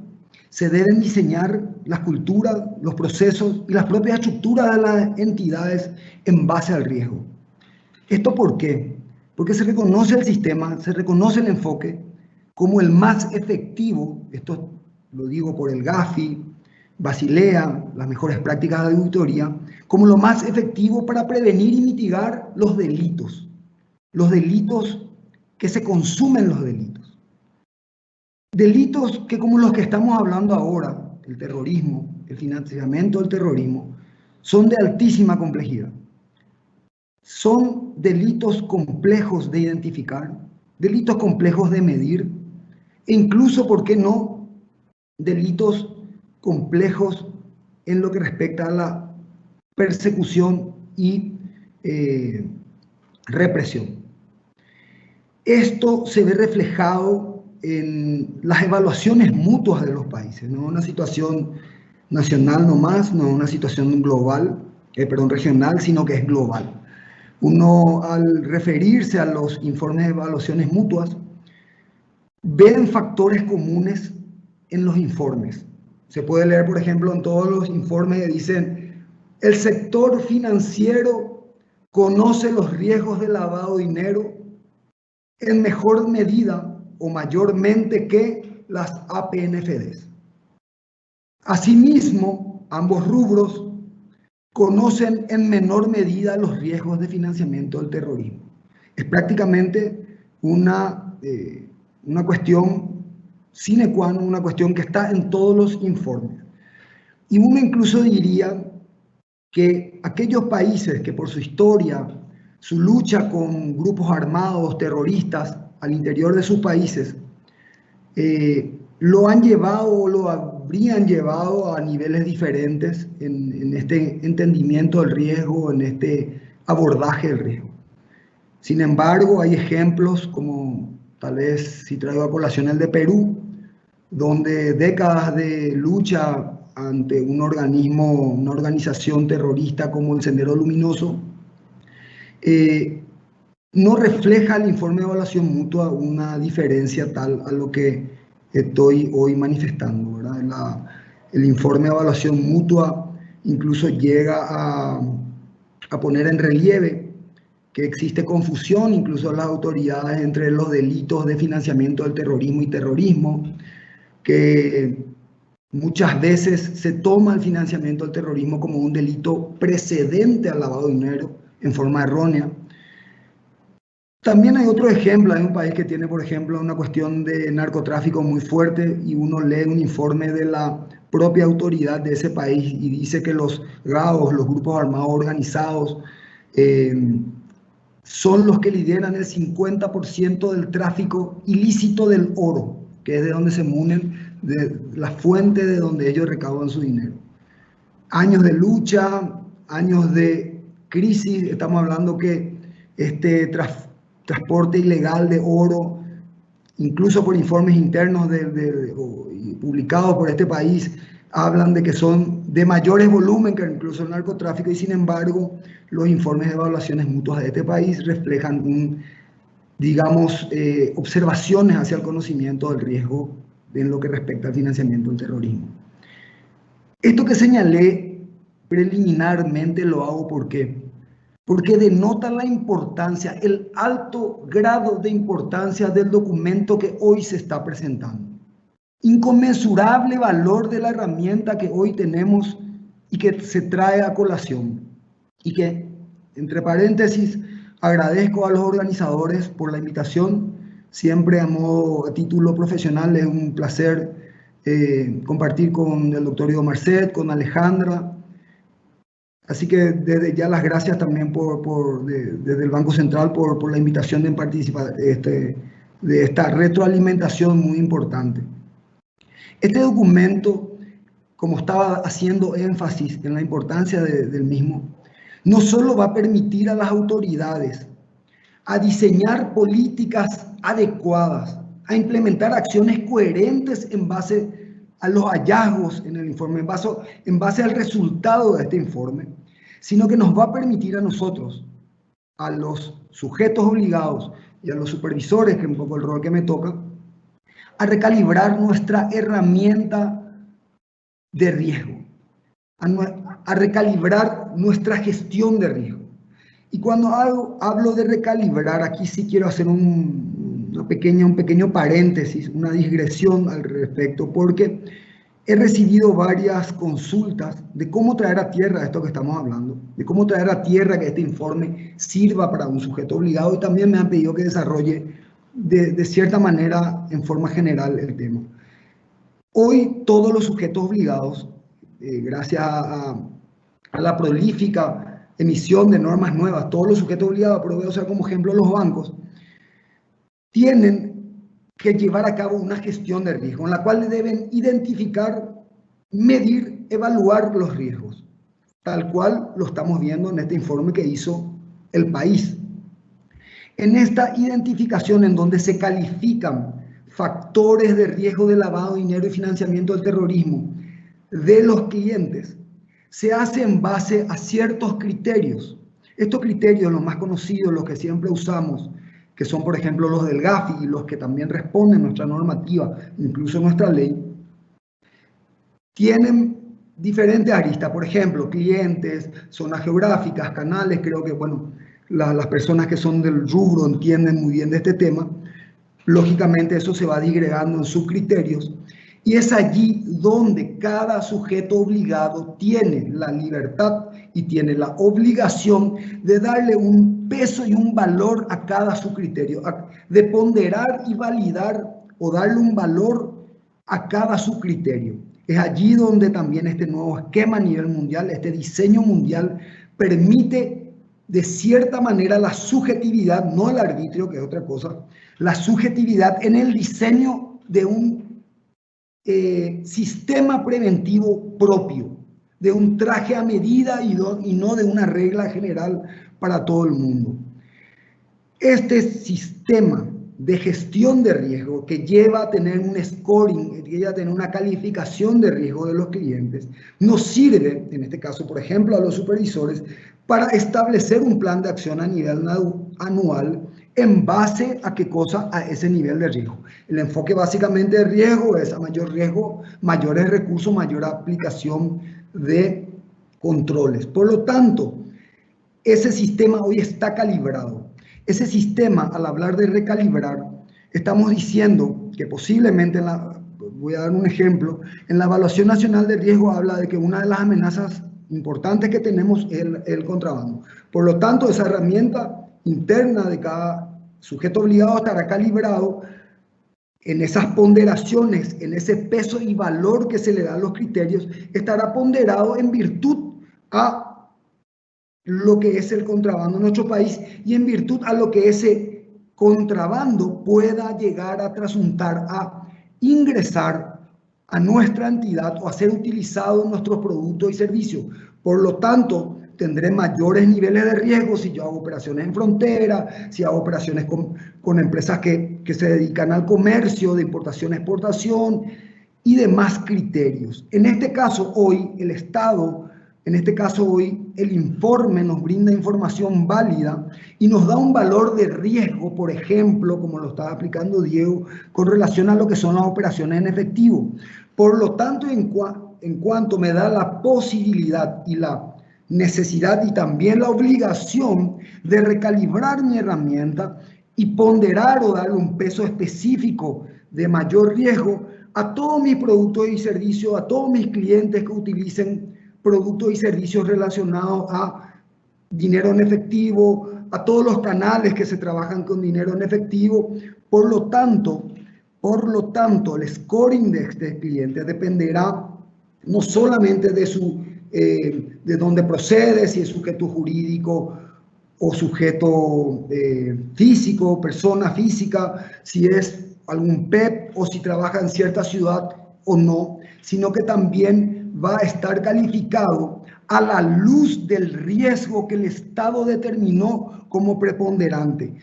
Speaker 7: se deben diseñar las culturas, los procesos y las propias estructuras de las entidades en base al riesgo. ¿Esto por qué? Porque se reconoce el sistema, se reconoce el enfoque como el más efectivo, esto lo digo por el GAFI, Basilea, las mejores prácticas de auditoría, como lo más efectivo para prevenir y mitigar los delitos que se consumen los delitos. Delitos que como los que estamos hablando ahora, el terrorismo, el financiamiento del terrorismo, son de altísima complejidad. Son delitos complejos de identificar, delitos complejos de medir, e incluso, ¿por qué no?, delitos complejos en lo que respecta a la persecución y represión. Esto se ve reflejado en las evaluaciones mutuas de los países, no una situación nacional nomás, no una situación global, regional, sino que es global. Uno, al referirse a los informes de evaluaciones mutuas, ven factores comunes en los informes. Se puede leer, por ejemplo, en todos los informes que dicen: el sector financiero conoce los riesgos de lavado de dinero en mejor medida o mayormente que las APNFDs. Asimismo, ambos rubros conocen en menor medida los riesgos de financiamiento del terrorismo. Es prácticamente una cuestión sine qua non, una cuestión que está en todos los informes. Y uno incluso diría que aquellos países que por su historia, su lucha con grupos armados, terroristas, al interior de sus países, lo han llevado o lo habrían llevado a niveles diferentes en este entendimiento del riesgo, en este abordaje del riesgo. Sin embargo, hay ejemplos como, tal vez si traigo a colación el de Perú, donde décadas de lucha ante un organismo, una organización terrorista como el Sendero Luminoso, no refleja el informe de evaluación mutua una diferencia tal a lo que estoy hoy manifestando, ¿verdad? El informe de evaluación mutua incluso llega a poner en relieve que existe confusión incluso en las autoridades entre los delitos de financiamiento del terrorismo y terrorismo, que muchas veces se toma el financiamiento del terrorismo como un delito precedente al lavado de dinero en forma errónea. También hay otro ejemplo, hay un país que tiene, por ejemplo, una cuestión de narcotráfico muy fuerte y uno lee un informe de la propia autoridad de ese país y dice que los GAOs, los grupos armados organizados, son los que lideran el 50% del tráfico ilícito del oro, que es de donde se munen, de la fuente de donde ellos recaudan su dinero. Años de lucha, años de crisis, estamos hablando que este transporte ilegal de oro, incluso por informes internos publicados por este país, hablan de que son de mayores volumen que incluso el narcotráfico, y sin embargo los informes de evaluaciones mutuas de este país reflejan digamos, observaciones hacia el conocimiento del riesgo en lo que respecta al financiamiento del terrorismo. Esto que señalé preliminarmente lo hago ¿por qué? Porque denota la importancia, el alto grado de importancia del documento que hoy se está presentando. Inconmensurable valor de la herramienta que hoy tenemos y que se trae a colación. Y que, entre paréntesis, agradezco a los organizadores por la invitación. Siempre a título profesional es un placer compartir con el doctor Ivo Marcet, con Alejandra. Así que desde ya las gracias también desde el Banco Central por la invitación de participar de esta retroalimentación muy importante. Este documento, como estaba haciendo énfasis en la importancia del mismo, no solo va a permitir a las autoridades a diseñar políticas adecuadas, a implementar acciones coherentes en base a los hallazgos en el informe, en base al resultado de este informe, sino que nos va a permitir a nosotros, a los sujetos obligados y a los supervisores, que es un poco el rol que me toca, a recalibrar nuestra herramienta de riesgo, a recalibrar nuestra gestión de riesgo. Y cuando hablo de recalibrar, aquí sí quiero hacer un pequeño paréntesis, una digresión al respecto, porque he recibido varias consultas de cómo traer a tierra esto que estamos hablando, de cómo traer a tierra que este informe sirva para un sujeto obligado, y también me han pedido que desarrolle de cierta manera, en forma general, el tema. Hoy todos los sujetos obligados, gracias a la prolífica emisión de normas nuevas, todos los sujetos obligados, pero voy a usar como ejemplo los bancos, tienen que llevar a cabo una gestión de riesgo en la cual deben identificar, medir, evaluar los riesgos, tal cual lo estamos viendo en este informe que hizo El País. En esta identificación, en donde se califican factores de riesgo de lavado de dinero y financiamiento del terrorismo de los clientes, se hace en base a ciertos criterios. Estos criterios, los más conocidos, los que siempre usamos, que son, por ejemplo, los del GAFI y los que también responden a nuestra normativa, incluso nuestra ley, tienen diferentes aristas. Por ejemplo, clientes, zonas geográficas, canales. Creo que, bueno, las personas que son del rubro entienden muy bien de este tema. Lógicamente, eso se va digregando en sus criterios. Y es allí donde cada sujeto obligado tiene la libertad y tiene la obligación de darle un peso y un valor a cada su criterio, de ponderar y validar o darle un valor a cada su criterio. Es allí donde también este nuevo esquema a nivel mundial, este diseño mundial, permite de cierta manera la subjetividad, no el arbitrio, que es otra cosa, la subjetividad en el diseño de un sistema preventivo propio, de un traje a medida y no de una regla general para todo el mundo. Este sistema de gestión de riesgo que lleva a tener un scoring, que lleva a tener una calificación de riesgo de los clientes, nos sirve, en este caso, por ejemplo, a los supervisores, para establecer un plan de acción a nivel anual en base a qué cosa, a ese nivel de riesgo. El enfoque básicamente de riesgo es a mayor riesgo, mayores recursos, mayor aplicación de controles. Por lo tanto, ese sistema hoy está calibrado. Ese sistema, al hablar de recalibrar, estamos diciendo que posiblemente, voy a dar un ejemplo, en la Evaluación Nacional de Riesgo habla de que una de las amenazas importantes que tenemos es el contrabando. Por lo tanto, esa herramienta interna de cada sujeto obligado estará calibrado en esas ponderaciones, en ese peso y valor que se le da a los criterios, estará ponderado en virtud a lo que es el contrabando en nuestro país y en virtud a lo que ese contrabando pueda llegar a trasuntar, a ingresar a nuestra entidad o a ser utilizado en nuestros productos y servicios. Por lo tanto, tendré mayores niveles de riesgo si yo hago operaciones en frontera, si hago operaciones con empresas que se dedican al comercio, de importación-exportación y demás criterios. En este caso, hoy el Estado, el informe nos brinda información válida y nos da un valor de riesgo, por ejemplo, como lo estaba explicando Diego, con relación a lo que son las operaciones en efectivo. Por lo tanto, en cuanto me da la posibilidad y la necesidad y también la obligación de recalibrar mi herramienta y ponderar o darle un peso específico de mayor riesgo a todos mis productos y servicios, a todos mis clientes que utilicen productos y servicios relacionados a dinero en efectivo, a todos los canales que se trabajan con dinero en efectivo. Por lo tanto, el scoring de este cliente dependerá no solamente de dónde procede, si es sujeto jurídico o sujeto físico, persona física, si es algún PEP o si trabaja en cierta ciudad o no, sino que también va a estar calificado a la luz del riesgo que el Estado determinó como preponderante.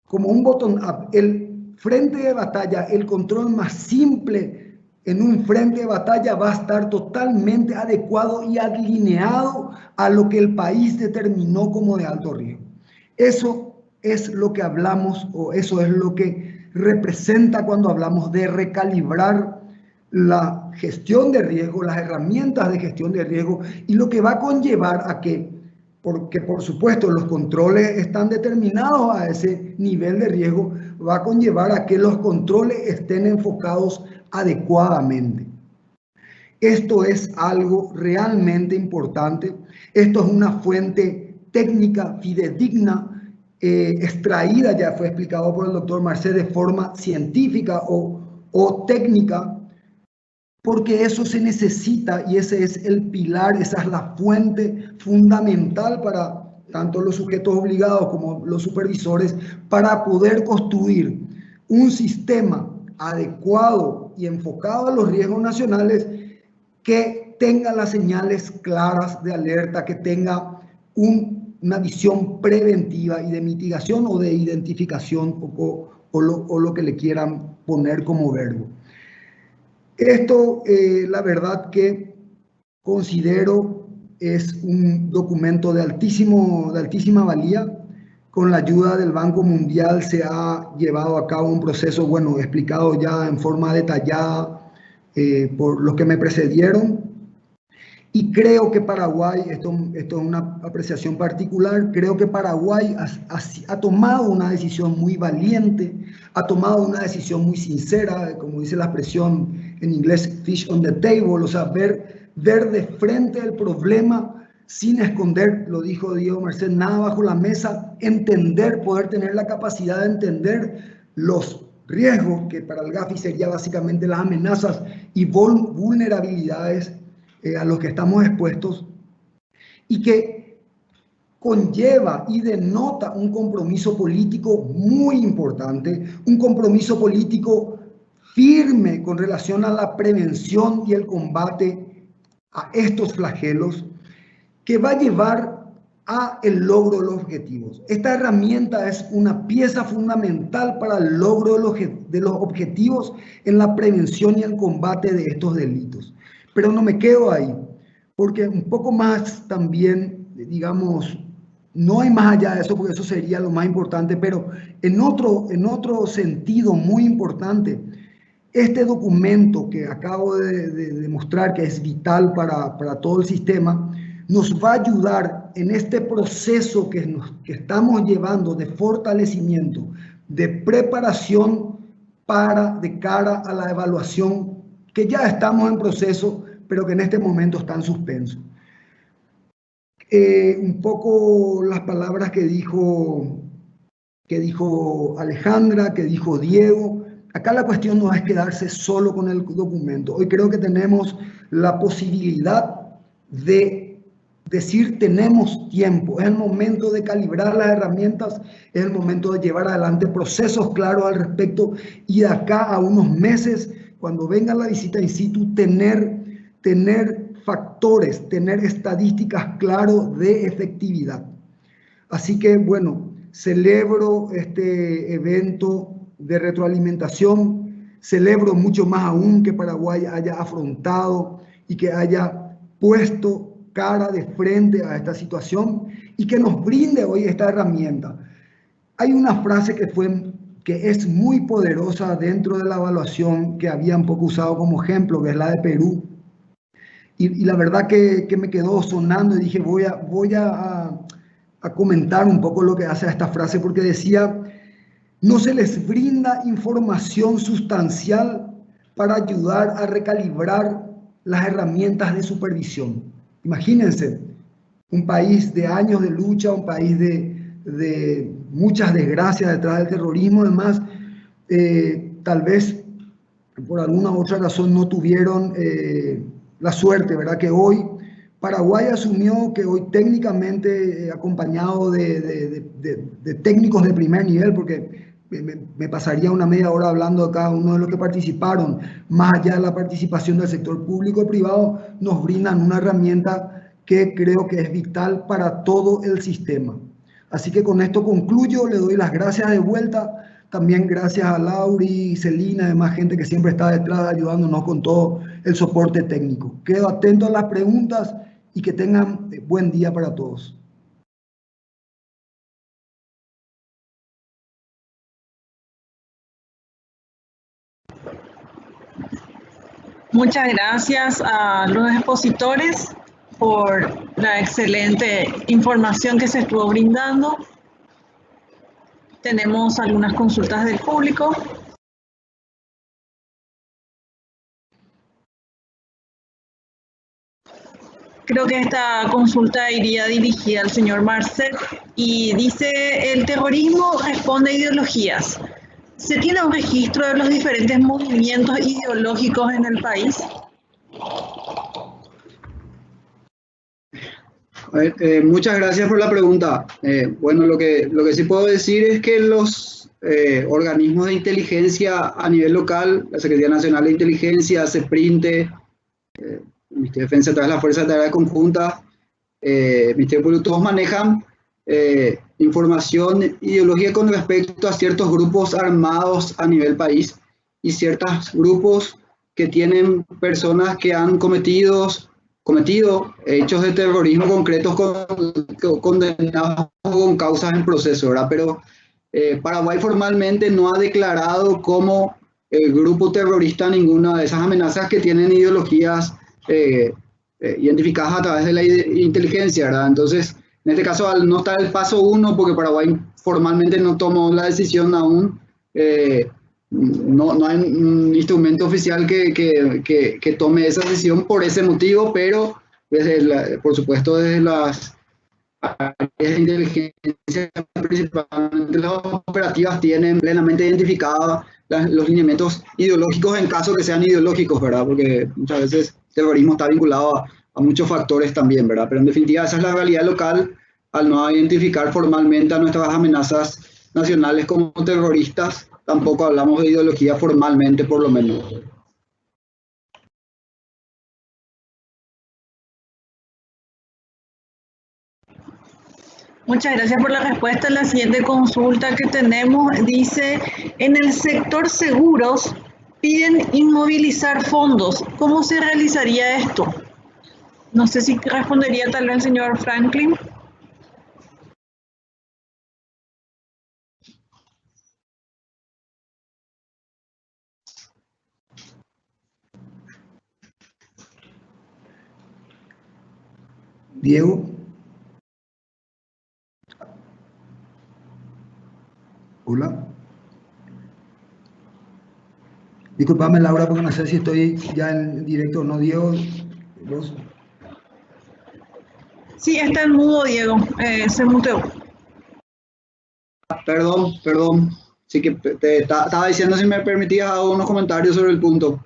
Speaker 7: Como un botón-up, el frente de batalla, el control más simple en un frente de batalla va a estar totalmente adecuado y alineado a lo que el país determinó como de alto riesgo. Eso es lo que hablamos, o eso es lo que representa cuando hablamos de recalibrar la gestión de riesgo, las herramientas de gestión de riesgo y lo que va a conllevar a que, porque por supuesto los controles están determinados a ese nivel de riesgo, va a conllevar a que los controles estén enfocados adecuadamente. Esto es algo realmente importante. Esto es una fuente técnica fidedigna, extraída, ya fue explicado por el doctor Marcé, de forma científica o técnica, porque eso se necesita y ese es el pilar, esa es la fuente fundamental para tanto los sujetos obligados como los supervisores para poder construir un sistema adecuado y enfocado a los riesgos nacionales que tenga las señales claras de alerta, que tenga una visión preventiva y de mitigación o de identificación o lo que le quieran poner como verbo. Esto, la verdad que considero es un documento de altísima valía. Con la ayuda del Banco Mundial se ha llevado a cabo un proceso, bueno, explicado ya en forma detallada por los que me precedieron. Y creo que Paraguay, esto es una apreciación particular, creo que Paraguay ha tomado una decisión muy valiente, ha tomado una decisión muy sincera, como dice la expresión en inglés, fish on the table, o sea, ver de frente el problema sin esconder, lo dijo Diego Merced, nada bajo la mesa, entender, poder tener la capacidad de entender los riesgos, que para el GAFI sería básicamente las amenazas y vulnerabilidades a los que estamos expuestos, y que conlleva y denota un compromiso político muy importante, un compromiso político firme con relación a la prevención y el combate a estos flagelos, que va a llevar a el logro de los objetivos. Esta herramienta es una pieza fundamental para el logro de los objetivos en la prevención y el combate de estos delitos. Pero no me quedo ahí, porque un poco más también, digamos, no hay más allá de eso, porque eso sería lo más importante, pero en otro sentido muy importante, este documento que acabo de mostrar, que es vital para todo el sistema, nos va a ayudar en este proceso que estamos llevando de fortalecimiento, de preparación de cara a la evaluación, que ya estamos en proceso, pero que en este momento está en suspenso. Un poco las palabras que dijo Alejandra, que dijo Diego. Acá la cuestión no es quedarse solo con el documento. Hoy creo que tenemos la posibilidad de decir tenemos tiempo, es el momento de calibrar las herramientas, es el momento de llevar adelante procesos claros al respecto y de acá a unos meses, cuando venga la visita in situ, tener factores, tener estadísticas claras de efectividad. Así que, bueno, celebro este evento de retroalimentación, celebro mucho más aún que Paraguay haya afrontado y que haya puesto cara de frente a esta situación y que nos brinde hoy esta herramienta. Hay una frase que es muy poderosa dentro de la evaluación que había un poco usado como ejemplo, que es la de Perú. Y la verdad que me quedó sonando y dije, voy a comentar un poco lo que hace a esta frase, porque decía, no se les brinda información sustancial para ayudar a recalibrar las herramientas de supervisión. Imagínense, un país de años de lucha, un país de muchas desgracias detrás del terrorismo, además, tal vez por alguna otra razón no tuvieron la suerte, ¿verdad? Que hoy Paraguay asumió que hoy técnicamente, acompañado de técnicos de primer nivel, porque me pasaría una media hora hablando de cada uno de los que participaron, más allá de la participación del sector público y privado, nos brindan una herramienta que creo que es vital para todo el sistema. Así que con esto concluyo, le doy las gracias de vuelta. También gracias a Lauri, Celina, además gente que siempre está detrás ayudándonos con todo el soporte técnico. Quedo atento a las preguntas y que tengan buen día para todos.
Speaker 1: Muchas gracias a los expositores por la excelente información que se estuvo brindando. Tenemos algunas consultas del público. Creo que esta consulta iría dirigida al señor Marcet y dice: el terrorismo responde a ideologías. ¿Se tiene un registro de los diferentes movimientos ideológicos en el país?
Speaker 5: Muchas gracias por la pregunta. Bueno, lo que sí puedo decir es que los organismos de inteligencia a nivel local, la Secretaría Nacional de Inteligencia, CEPRINTE, el Ministerio de Defensa a través de la Fuerza de Tarea Conjunta, Ministerio Público, todos manejan información ideológica con respecto a ciertos grupos armados a nivel país y ciertos grupos que tienen personas que han cometido hechos de terrorismo concretos condenados con causas en proceso, ¿verdad? Pero Paraguay formalmente no ha declarado como grupo terrorista ninguna de esas amenazas que tienen ideologías identificadas a través de la inteligencia, ¿verdad? Entonces, en este caso, al no estar el paso 1, porque Paraguay formalmente no tomó la decisión aún, no hay un instrumento oficial que tome esa decisión por ese motivo, pero por supuesto desde las áreas de inteligencia, principalmente las operativas, tienen plenamente identificados los lineamientos ideológicos en caso que sean ideológicos, ¿verdad? Porque muchas veces el terrorismo está vinculado a muchos factores también, ¿verdad? Pero en definitiva esa es la realidad local al no identificar formalmente a nuestras amenazas nacionales como terroristas. Tampoco hablamos de ideología formalmente, por lo menos.
Speaker 1: Muchas gracias por la respuesta. La siguiente consulta que tenemos dice: en el sector seguros piden inmovilizar fondos. ¿Cómo se realizaría esto? No sé si respondería tal vez el señor Franklin.
Speaker 7: Diego. Hola. Disculpame, Laura, porque no sé si estoy ya en directo o no. Diego, ¿vos?
Speaker 1: Sí, está en mudo, Diego. Se muteó.
Speaker 5: Perdón. Sí que te estaba diciendo, si me permitías, hago unos comentarios sobre el punto.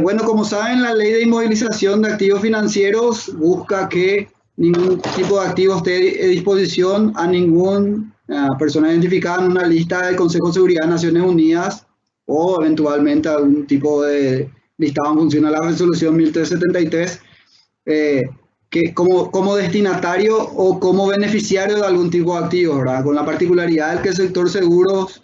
Speaker 5: Bueno, como saben, la ley de inmovilización de activos financieros busca que ningún tipo de activo esté a disposición a ninguna persona identificada en una lista del Consejo de Seguridad de Naciones Unidas o eventualmente algún tipo de listado en función a la resolución 1373, que como destinatario o como beneficiario de algún tipo de activos, ¿verdad? Con la particularidad de que el sector seguros,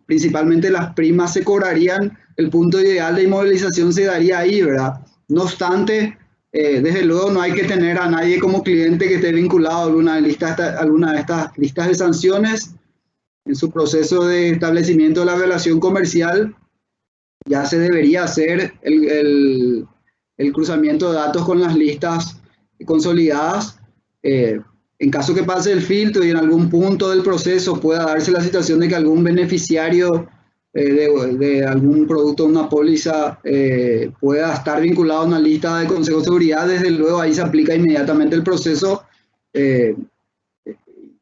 Speaker 5: principalmente las primas se cobrarían, el punto ideal de inmovilización se daría ahí, ¿verdad? No obstante, desde luego no hay que tener a nadie como cliente que esté vinculado a alguna de estas listas de sanciones. En su proceso de establecimiento de la relación comercial ya se debería hacer el cruzamiento de datos con las listas consolidadas. En caso que pase el filtro y en algún punto del proceso pueda darse la situación de que algún beneficiario de algún producto, una póliza, pueda estar vinculado a una lista de Consejo de Seguridad, desde luego ahí se aplica inmediatamente el proceso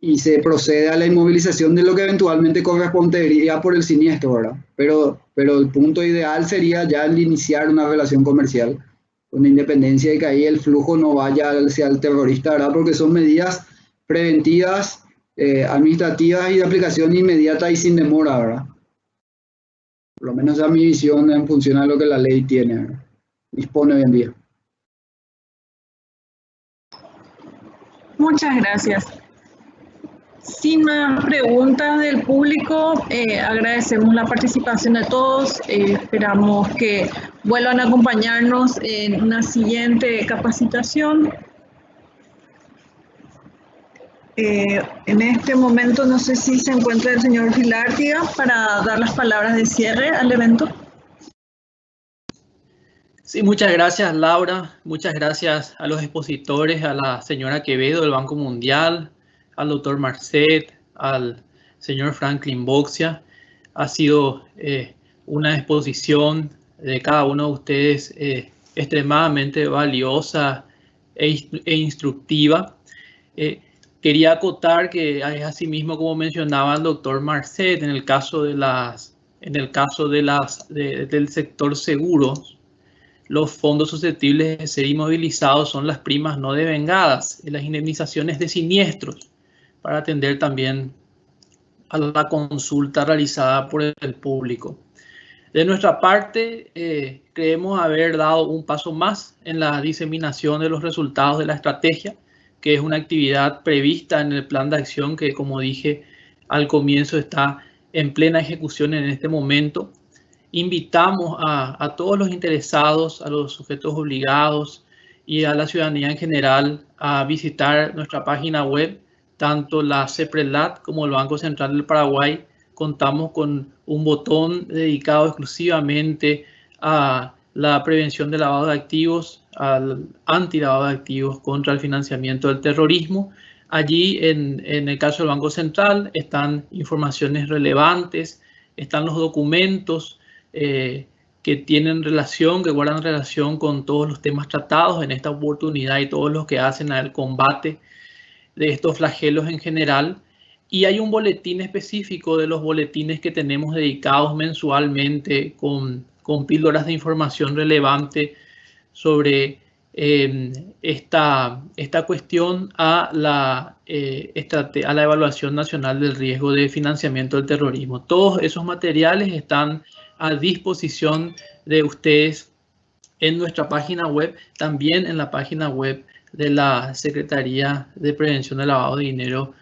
Speaker 5: y se procede a la inmovilización de lo que eventualmente correspondería por el siniestro, ¿verdad? Pero el punto ideal sería ya el iniciar una relación comercial, con independencia de que ahí el flujo no vaya hacia el terrorista, ¿verdad? Porque son medidas preventivas, administrativas y de aplicación inmediata y sin demora, ¿verdad? Por lo menos esa es mi visión en función a lo que la ley tiene, ¿verdad? Dispone hoy en día.
Speaker 1: Muchas gracias. Sin más preguntas del público, agradecemos la participación de todos. Esperamos que vuelvan a acompañarnos en una siguiente capacitación. En este momento no sé si se encuentra el señor Filártiga para dar las palabras de cierre al evento.
Speaker 3: Sí, muchas gracias, Laura. Muchas gracias a los expositores, a la señora Quevedo del Banco Mundial, al doctor Marcet, al señor Franklin Boxia. Ha sido una exposición de cada uno de ustedes extremadamente valiosa e instructiva. Quería acotar que es así mismo como mencionaba el doctor Marcet, en el caso del sector seguros, los fondos susceptibles de ser inmovilizados son las primas no devengadas y las indemnizaciones de siniestros, para atender también a la consulta realizada por el público. De nuestra parte, creemos haber dado un paso más en la diseminación de los resultados de la estrategia, que es una actividad prevista en el plan de acción que, como dije al comienzo, está en plena ejecución en este momento. Invitamos a todos los interesados, a los sujetos obligados y a la ciudadanía en general a visitar nuestra página web, tanto la CEPRELAT como el Banco Central del Paraguay. Contamos con un botón dedicado exclusivamente a la prevención del lavado de activos, al antilavado de activos, contra el financiamiento del terrorismo. Allí, en el caso del Banco Central, están informaciones relevantes, están los documentos que tienen relación, que guardan relación con todos los temas tratados en esta oportunidad y todos los que hacen al combate de estos flagelos en general. Y hay un boletín específico de los boletines que tenemos dedicados mensualmente con píldoras de información relevante sobre esta cuestión a la Evaluación Nacional del Riesgo de Financiamiento del Terrorismo. Todos esos materiales están a disposición de ustedes en nuestra página web, también en la página web de la Secretaría de Prevención del Lavado de Dinero